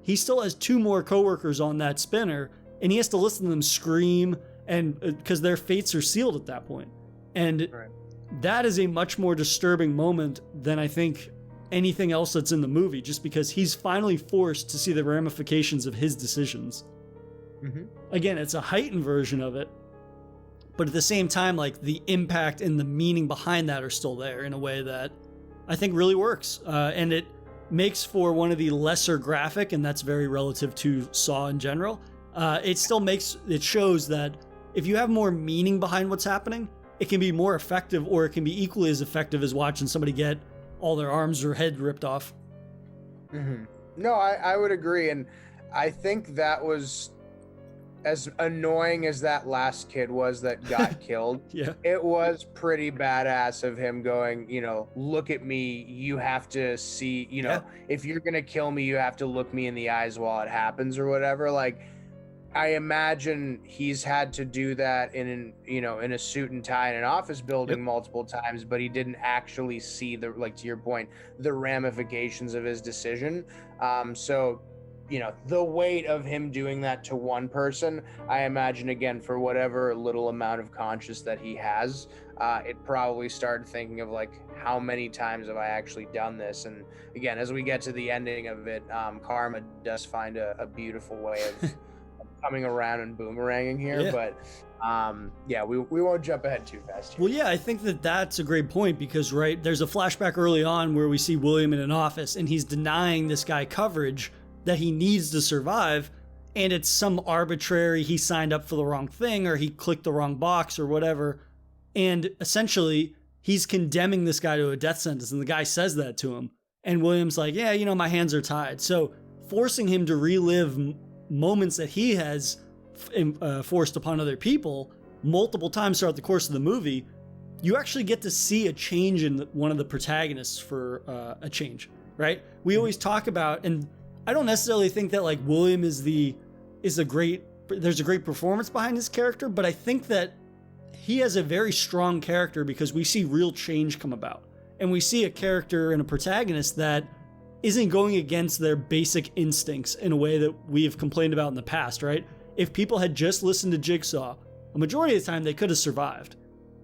He still has two more coworkers on that spinner, and he has to listen to them scream, and because their fates are sealed at that point. And Right. that is a much more disturbing moment than I think anything else that's in the movie, just because he's finally forced to see the ramifications of his decisions. Mm-hmm. Again, it's a heightened version of it, but at the same time, like, the impact and the meaning behind that are still there in a way that I think really works. And it makes for one of the lesser graphic, and that's very relative to Saw in general. It still shows that if you have more meaning behind what's happening, it can be more effective, or it can be equally as effective as watching somebody get all their arms or head ripped off. Mm-hmm. No, I would agree. And I think that was, as annoying as that last kid was that got killed, Yeah. it was pretty badass of him going, look at me. You have to see, Yeah. if you're going to kill me, you have to look me in the eyes while it happens or whatever. Like, I imagine he's had to do that in a suit and tie in an office building multiple times, but he didn't actually see to your point, the ramifications of his decision. So, the weight of him doing that to one person, I imagine, again, for whatever little amount of conscience that he has, it probably started thinking of, like, how many times have I actually done this? And again, as we get to the ending of it, karma does find a beautiful way of coming around and boomeranging here. Yeah. But we won't jump ahead too fast here. Well, yeah, I think that that's a great point because, right, there's a flashback early on where we see William in an office and he's denying this guy coverage that he needs to survive, and it's some arbitrary, he signed up for the wrong thing or he clicked the wrong box or whatever, and essentially he's condemning this guy to a death sentence, and the guy says that to him, and William's like, yeah, my hands are tied. So forcing him to relive moments that he has forced upon other people multiple times throughout the course of the movie, you actually get to see a change in one of the protagonists for a change, right? We always talk about, and I don't necessarily think that, like, William there's a great performance behind his character, but I think that he has a very strong character because we see real change come about, and we see a character and a protagonist that isn't going against their basic instincts in a way that we have complained about in the past, right? If people had just listened to Jigsaw, a majority of the time they could have survived.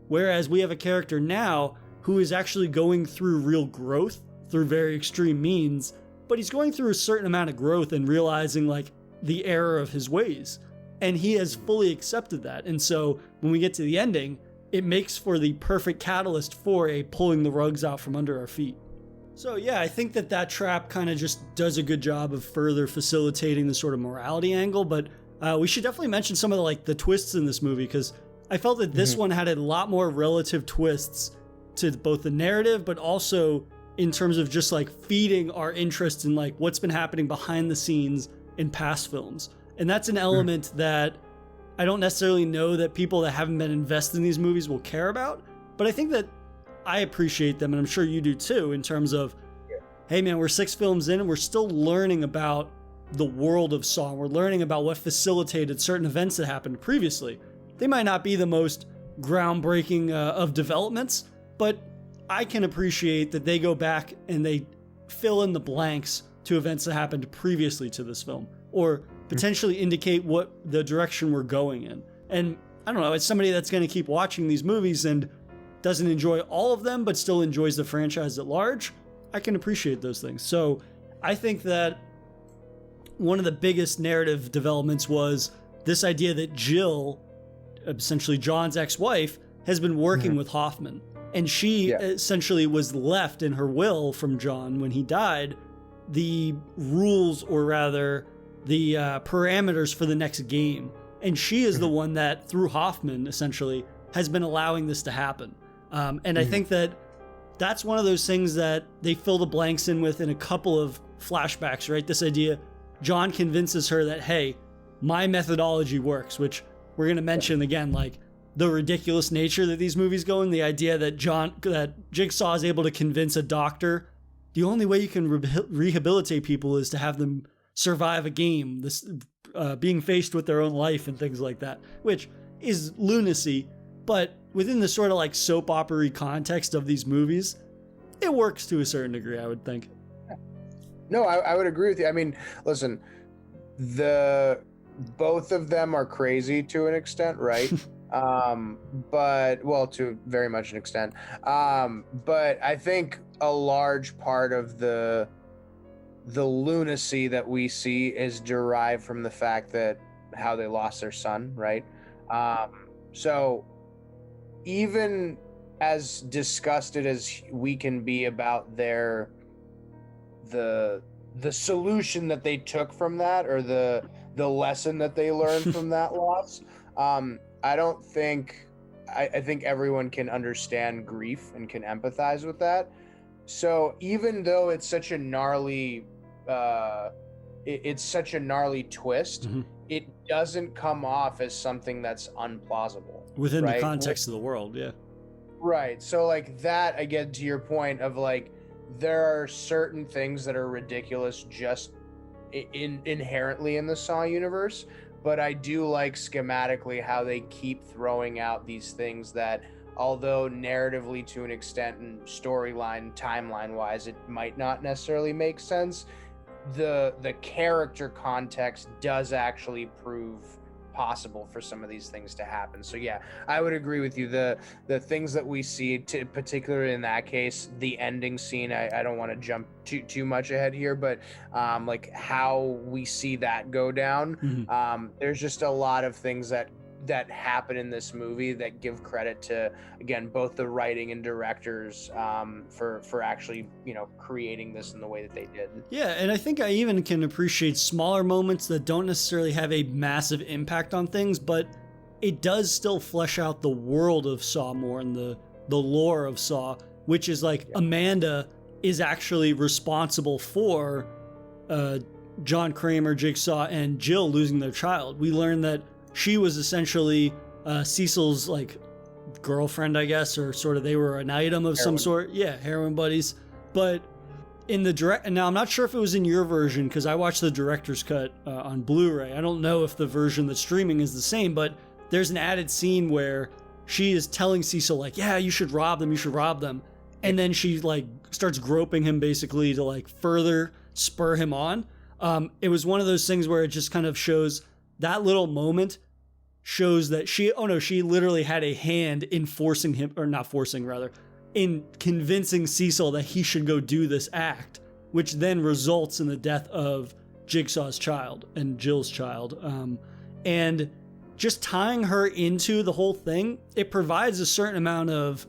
Whereas we have a character now who is actually going through real growth through very extreme means, but he's going through a certain amount of growth and realizing, like, the error of his ways. And he has fully accepted that. And so when we get to the ending, it makes for the perfect catalyst for a pulling the rugs out from under our feet. So yeah, I think that trap kind of just does a good job of further facilitating the sort of morality angle, but we should definitely mention some of the twists in this movie, because I felt that this one had a lot more relative twists to both the narrative, but also in terms of just like feeding our interest in like what's been happening behind the scenes in past films. And that's an element that I don't necessarily know that people that haven't been invested in these movies will care about, but I think that I appreciate them, and I'm sure you do too, in terms of, hey man, we're 6 films in and we're still learning about the world of Saw. We're learning about what facilitated certain events that happened previously. They might not be the most groundbreaking of developments, but I can appreciate that they go back and they fill in the blanks to events that happened previously to this film, or potentially indicate what the direction we're going in. And I don't know, it's somebody that's going to keep watching these movies and doesn't enjoy all of them, but still enjoys the franchise at large. I can appreciate those things. So I think that one of the biggest narrative developments was this idea that Jill, essentially John's ex-wife, has been working with Hoffman. And she essentially was left in her will from John when he died the rules, or rather the parameters for the next game. And she is the one that, through Hoffman, essentially, has been allowing this to happen. And I think that that's one of those things that they fill the blanks in with in a couple of flashbacks, right? This idea, John convinces her that, hey, my methodology works, which we're going to mention again, like the ridiculous nature that these movies go in, the idea that Jigsaw is able to convince a doctor the only way you can rehabilitate people is to have them survive a game, this being faced with their own life and things like that, which is lunacy, but within the sort of like soap opera context of these movies, it works to a certain degree, I would think. No, I would agree with you. I mean, listen, both of them are crazy to an extent, right? But well, to very much an extent. But I think a large part of the lunacy that we see is derived from the fact that how they lost their son, right? So even as disgusted as we can be about the solution that they took from that, or the lesson that they learned from that loss, I think everyone can understand grief and can empathize with that. So even though it's such a gnarly twist, it doesn't come off as something that's unplausible within the context of the world. Yeah, right. So like that, again, to your point of like, there are certain things that are ridiculous just inherently in the Saw universe, but I do like schematically how they keep throwing out these things that, although narratively to an extent and storyline, timeline wise, it might not necessarily make sense, the character context does actually prove possible for some of these things to happen. So yeah, I would agree with you. The things that we see, particularly in that case, the ending scene, I don't want to jump too much ahead here, but like how we see that go down, there's just a lot of things that happen in this movie that give credit to, again, both the writing and directors for actually, creating this in the way that they did. Yeah, and I think I even can appreciate smaller moments that don't necessarily have a massive impact on things, but it does still flesh out the world of Saw more and the lore of Saw, which is like Amanda is actually responsible for John Kramer, Jigsaw, and Jill losing their child. We learn that she was essentially Cecil's like girlfriend, I guess, or sort of they were an item of some sort. Yeah, heroin buddies. But in the direct, now I'm not sure if it was in your version because I watched the director's cut on Blu-ray. I don't know if the version that's streaming is the same, but there's an added scene where she is telling Cecil like, yeah, you should rob them. And then she like starts groping him basically to like further spur him on. It was one of those things where it just kind of shows that little moment shows that she literally had a hand in forcing him, or not forcing, rather, in convincing Cecil that he should go do this act, which then results in the death of Jigsaw's child and Jill's child. And just tying her into the whole thing, it provides a certain amount of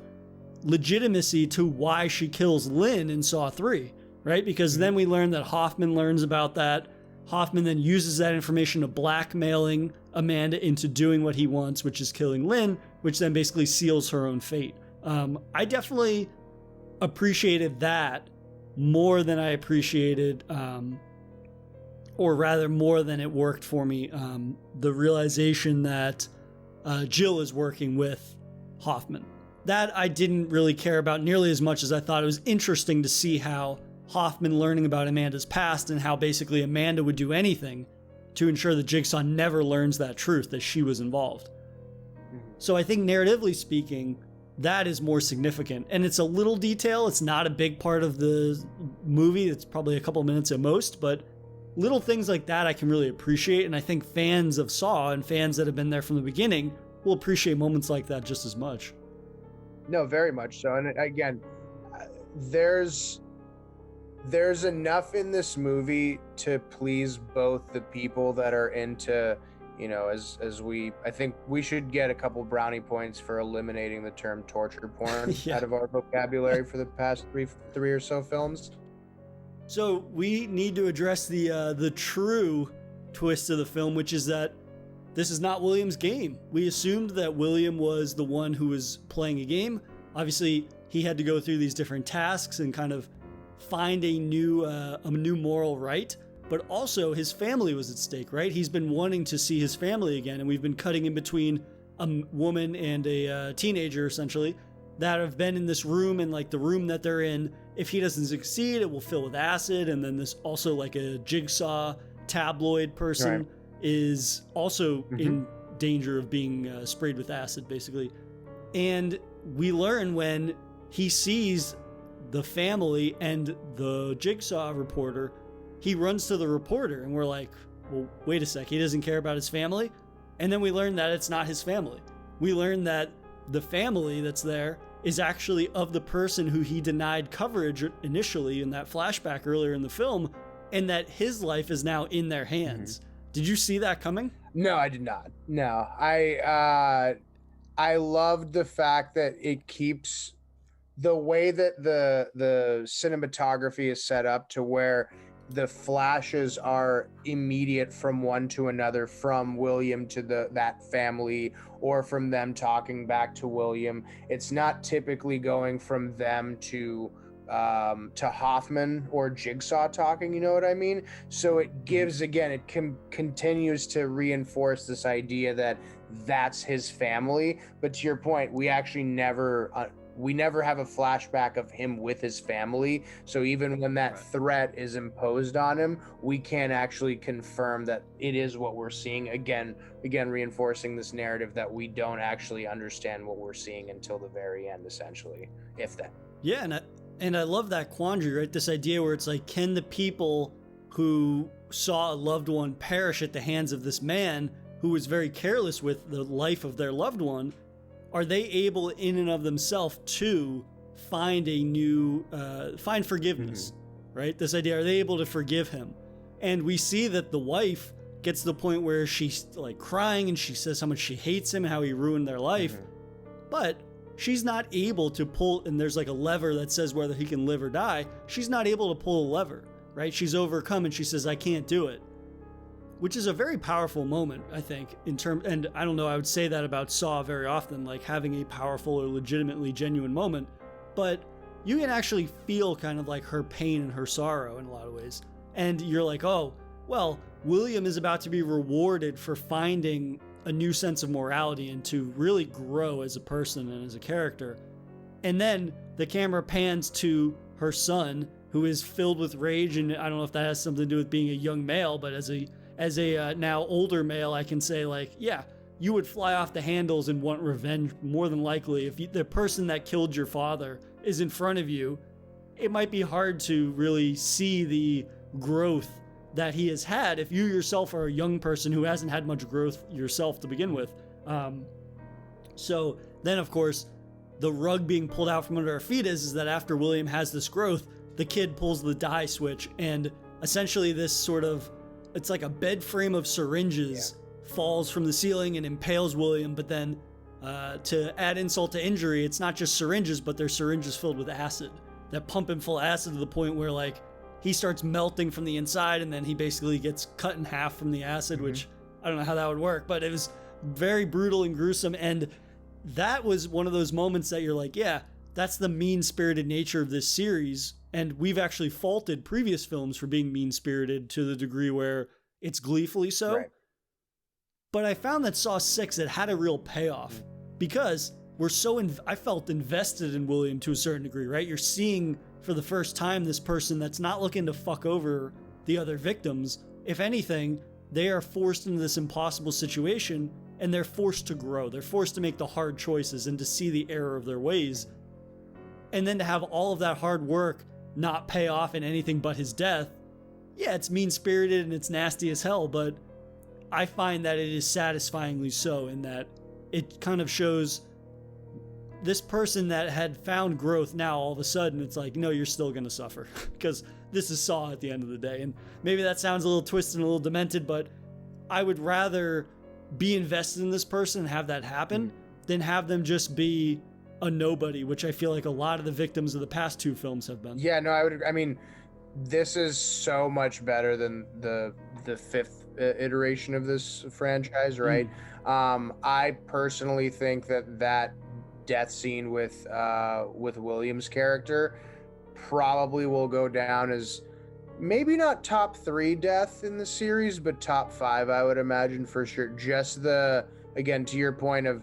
legitimacy to why she kills Lynn in Saw 3, right? Because then we learn that Hoffman learns about that. Hoffman then uses that information to blackmailing Amanda into doing what he wants, which is killing Lynn, which then basically seals her own fate. I definitely appreciated that more than I appreciated, or rather more than it worked for me, the realization that Jill is working with Hoffman. That I didn't really care about nearly as much as I thought. It was interesting to see how Hoffman learning about Amanda's past and how basically Amanda would do anything to ensure that Jigsaw never learns that truth, that she was involved. So I think narratively speaking, that is more significant. And it's a little detail. It's not a big part of the movie. It's probably a couple minutes at most, but little things like that I can really appreciate. And I think fans of Saw and fans that have been there from the beginning will appreciate moments like that just as much. No, very much so. And again, there's there's enough in this movie to please both the people that are into, as I think we should get a couple brownie points for eliminating the term torture porn Yeah. out of our vocabulary for the past three or so films. So we need to address the true twist of the film, which is that this is not William's game. We assumed that William was the one who was playing a game. Obviously, he had to go through these different tasks and kind of find a new moral right. But also, his family was at stake, right? He's been wanting to see his family again, and we've been cutting in between a woman and a teenager, essentially, that have been in this room, and like the room that they're in, if he doesn't succeed, it will fill with acid. And then this also like a Jigsaw tabloid person Right. is also in danger of being sprayed with acid, basically. And we learn when he sees the family and the Jigsaw reporter, he runs to the reporter, and we're like, well, wait a sec, he doesn't care about his family? And then we learn that it's not his family. We learn that the family that's there is actually of the person who he denied coverage initially in that flashback earlier in the film, and that his life is now in their hands. Did you see that coming? No, I did not. No, I loved the fact that it keeps the way that the cinematography is set up to where the flashes are immediate from one to another, from William to that family, or from them talking back to William. It's not typically going from them to Hoffman or Jigsaw talking, you know what I mean? So it gives, again, it continues to reinforce this idea that that's his family. But to your point, we actually never have a flashback of him with his family. So even when that threat is imposed on him, we can't actually confirm that it is what we're seeing. Again, reinforcing this narrative that we don't actually understand what we're seeing until the very end, essentially, if that. Yeah, and I love that quandary, right? This idea where it's like, can the people who saw a loved one perish at the hands of this man who was very careless with the life of their loved one, are they able in and of themselves to find find forgiveness, right? This idea, are they able to forgive him? And we see that the wife gets to the point where she's like crying and she says how much she hates him, how he ruined their life, but she's not able to pull, and there's like a lever that says whether he can live or die. She's not able to pull a lever, right? She's overcome and she says, I can't do it. Which is a very powerful moment, I think, and I don't know, I would say that about Saw very often, like having a powerful or legitimately genuine moment, but you can actually feel kind of like her pain and her sorrow in a lot of ways. And you're like, oh, well, William is about to be rewarded for finding a new sense of morality and to really grow as a person and as a character. And then the camera pans to her son, who is filled with rage, and I don't know if that has something to do with being a young male, but as a now older male, I can say, like, yeah, you would fly off the handles and want revenge more than likely. If the person that killed your father is in front of you, it might be hard to really see the growth that he has had if you yourself are a young person who hasn't had much growth yourself to begin with. So then, of course, the rug being pulled out from under our feet is that after William has this growth, the kid pulls the die switch, and essentially this sort of, it's like a bed frame of syringes falls from the ceiling and impales William. But then to add insult to injury, it's not just syringes, but they're syringes filled with acid that pump him full of acid to the point where like he starts melting from the inside, and then he basically gets cut in half from the acid, which I don't know how that would work, but it was very brutal and gruesome. And that was one of those moments that you're like, yeah, that's the mean-spirited nature of this series. And we've actually faulted previous films for being mean-spirited to the degree where it's gleefully so. Right. But I found that Saw 6, it had a real payoff because we're so, I felt invested in William to a certain degree, right? You're seeing for the first time this person that's not looking to fuck over the other victims. If anything, they are forced into this impossible situation, and they're forced to grow. They're forced to make the hard choices and to see the error of their ways. And then to have all of that hard work not pay off in anything but his death, yeah, it's mean-spirited and it's nasty as hell, but I find that it is satisfyingly so, in that it kind of shows this person that had found growth, now all of a sudden it's like, no, you're still going to suffer. Because this is Saw at the end of the day. And maybe that sounds a little twisted and a little demented, but I would rather be invested in this person and have that happen than have them just be a nobody, which I feel like a lot of the victims of the past two films have been. Yeah, no, I mean, this is so much better than the fifth iteration of this franchise, right? I personally think that death scene with Williams' character probably will go down as maybe not top 3 death in the series, but top 5, I would imagine, for sure. Just again, to your point of,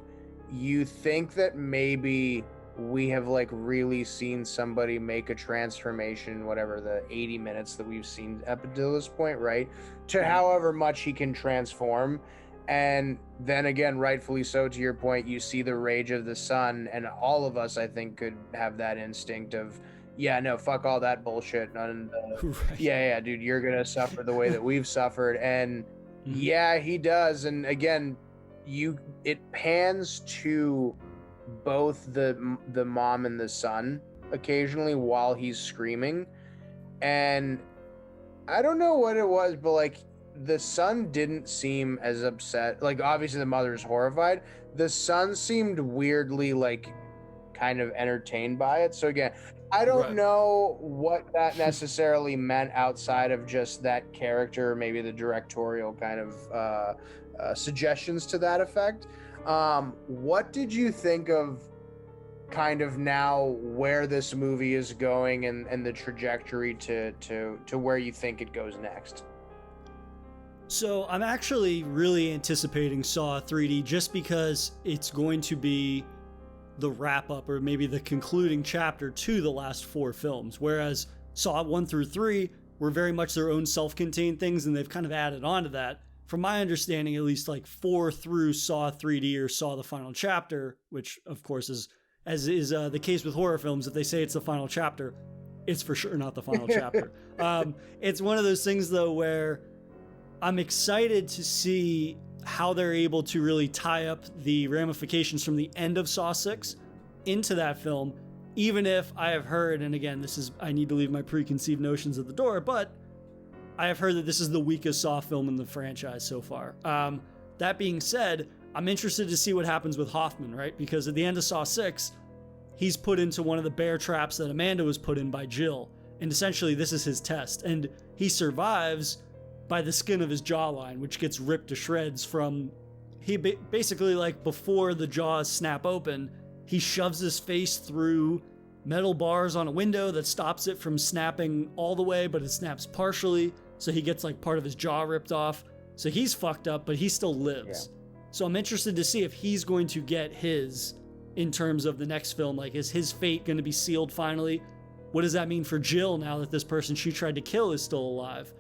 you think that maybe we have like really seen somebody make a transformation, whatever the 80 minutes that we've seen up until this point, right? To however much he can transform. And then again, rightfully so, to your point, you see the rage of the son, and all of us, I think, could have that instinct of, yeah, no, fuck all that bullshit. Yeah, dude, you're gonna suffer the way that we've suffered. And yeah, he does. And again, it pans to both the mom and the son occasionally while he's screaming, and I don't know what it was, but like, the son didn't seem as upset. Like, obviously the mother's horrified. The son seemed weirdly like kind of entertained by it. So again, I don't know what that necessarily meant outside of just that character, maybe the directorial kind of suggestions to that effect. What did you think of kind of now where this movie is going and the trajectory to where you think it goes next? So I'm actually really anticipating Saw 3D just because it's going to be the wrap up, or maybe the concluding chapter to the last 4 films. Whereas Saw 1 through 3 were very much their own self-contained things, and they've kind of added on to that. From my understanding, at least, like 4 through Saw 3D or Saw the Final Chapter, which of course is, as is the case with horror films, if they say it's the final chapter, it's for sure not the final chapter. It's one of those things though where I'm excited to see how they're able to really tie up the ramifications from the end of Saw 6 into that film, even if I have heard, and again, I need to leave my preconceived notions at the door, but I have heard that this is the weakest Saw film in the franchise so far. That being said, I'm interested to see what happens with Hoffman, right? Because at the end of Saw 6, he's put into one of the bear traps that Amanda was put in by Jill, and essentially this is his test, and he survives by the skin of his jawline, which gets ripped to shreds from, basically, like, before the jaws snap open, he shoves his face through metal bars on a window that stops it from snapping all the way, but it snaps partially, so he gets like part of his jaw ripped off. So he's fucked up, but he still lives. Yeah. So I'm interested to see if he's going to get his, in terms of the next film. Like, is his fate going to be sealed finally? What does that mean for Jill now that this person she tried to kill is still alive?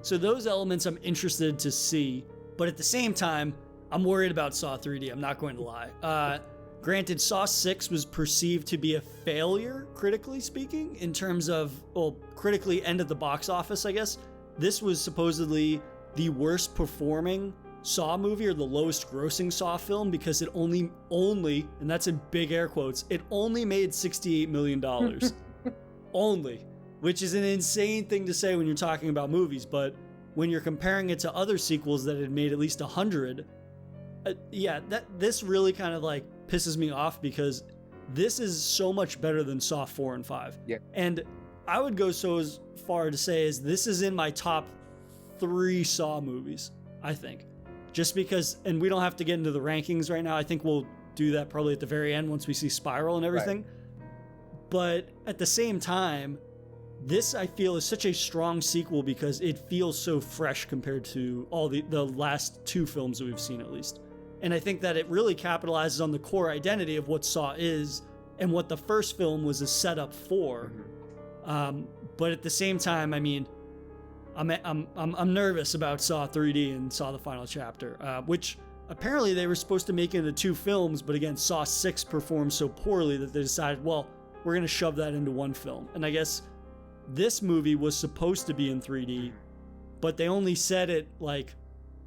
So those elements I'm interested to see, but at the same time, I'm worried about Saw 3D. I'm not going to lie. Granted, Saw 6 was perceived to be a failure, critically speaking, in terms of, well, critically and at the box office, I guess. This was supposedly the worst performing Saw movie, or the lowest grossing Saw film, because it only, and that's in big air quotes, it only made $68 million. Only. Which is an insane thing to say when you're talking about movies, but when you're comparing it to other sequels that had made at least 100, this really kind of like pisses me off, because this is so much better than Saw 4 and 5. Yeah. And I would go so as far to say is this is in my top 3 Saw movies, I think. Just because, and we don't have to get into the rankings right now. I think we'll do that probably at the very end once we see Spiral and everything. Right. But at the same time, this, I feel, is such a strong sequel because it feels so fresh compared to all the last 2 films that we've seen, at least. And I think that it really capitalizes on the core identity of what Saw is and what the first film was a setup for. But at the same time, I mean, I'm nervous about Saw 3D and Saw the Final Chapter, which apparently they were supposed to make into 2 films, but again, Saw 6 performed so poorly that they decided, well, we're going to shove that into 1 film. And I guess this movie was supposed to be in 3D, but they only said it like,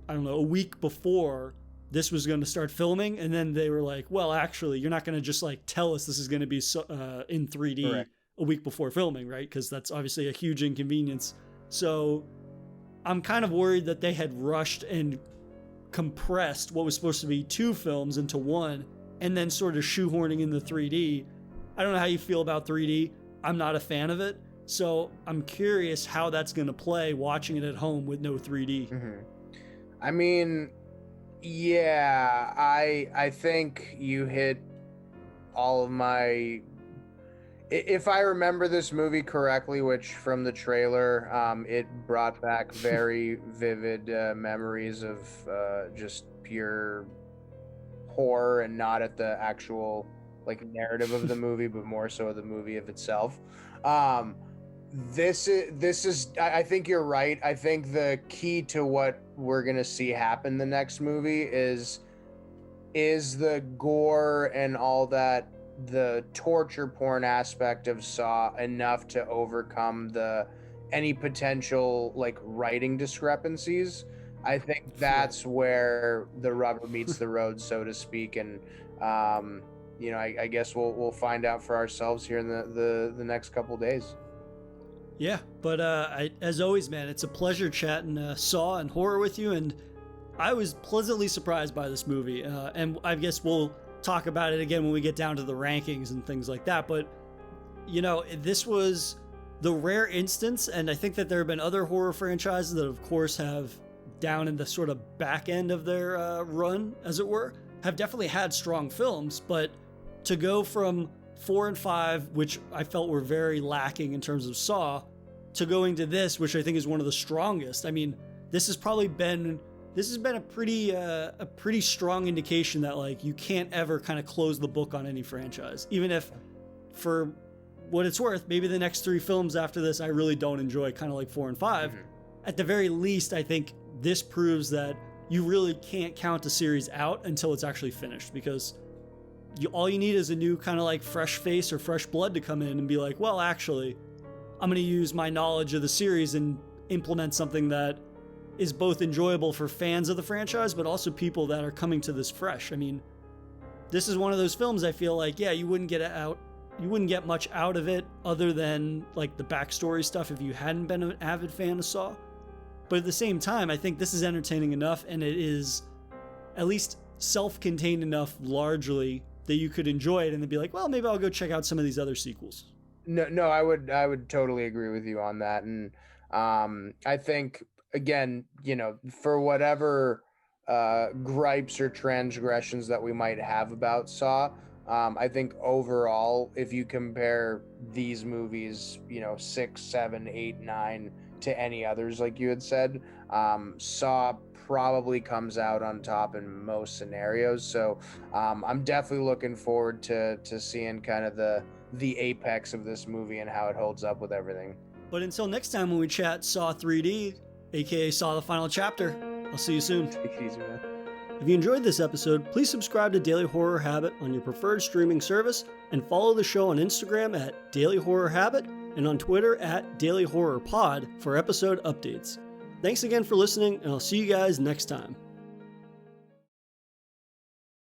I don't know, a week before this was going to start filming. And then they were like, well, actually, you're not going to just like tell us this is going to be in 3D. Correct. a week before filming, right? Because that's obviously a huge inconvenience. So I'm kind of worried that they had rushed and compressed what was supposed to be 2 films into 1 and then sort of shoehorning in the 3D. I don't know how you feel about 3D. I'm not a fan of it. So I'm curious how that's going to play watching it at home with no 3D. Mm-hmm. I mean, yeah, I think you hit all of my... If I remember this movie correctly, which from the trailer, it brought back very vivid memories of just pure horror, and not at the actual like narrative of the movie, but more so the movie of itself. This is I think you're right. I think the key to what we're gonna see happen the next movie is the gore and all that, the torture porn aspect of Saw, enough to overcome any potential like writing discrepancies. I think that's where the rubber meets the road, so to speak. And I guess we'll find out for ourselves here in the next couple days. Yeah, but as always, man, it's a pleasure chatting Saw and horror with you, and I was pleasantly surprised by this movie. And I guess we'll talk about it again when we get down to the rankings and things like that. But, this was the rare instance, and I think that there have been other horror franchises that, of course, have down in the sort of back end of their run, as it were, have definitely had strong films. But to go from 4 and 5, which I felt were very lacking in terms of Saw, to going to this, which I think is one of the strongest. I mean, this has been a pretty strong indication that like you can't ever kind of close the book on any franchise, even if, for what it's worth, maybe the next 3 films after this I really don't enjoy, kind of like 4 and 5. Mm-hmm. At the very least, I think this proves that you really can't count a series out until it's actually finished, because all you need is a new kind of like fresh face or fresh blood to come in and be like, well, actually, I'm going to use my knowledge of the series and implement something that is both enjoyable for fans of the franchise, but also people that are coming to this fresh. I mean, this is one of those films I feel like, yeah, you wouldn't get much out of it other than like the backstory stuff if you hadn't been an avid fan of Saw. But at the same time, I think this is entertaining enough, and it is at least self-contained enough largely that you could enjoy it and then be like, well, maybe I'll go check out some of these other sequels. No, I would totally agree with you on that. And I think, again, for whatever gripes or transgressions that we might have about Saw, I think overall, if you compare these movies, 6, 7, 8, 9 to any others, like you had said, Saw probably comes out on top in most scenarios. So I'm definitely looking forward to seeing kind of the apex of this movie and how it holds up with everything. But until next time when we chat Saw 3D, aka Saw the Final Chapter, I'll see you soon. Take it easy, man. If you enjoyed this episode, please subscribe to Daily Horror Habit on your preferred streaming service, and follow the show on Instagram at Daily Horror Habit and on Twitter at Daily Horror Pod for episode updates. Thanks again for listening, and I'll see you guys next time.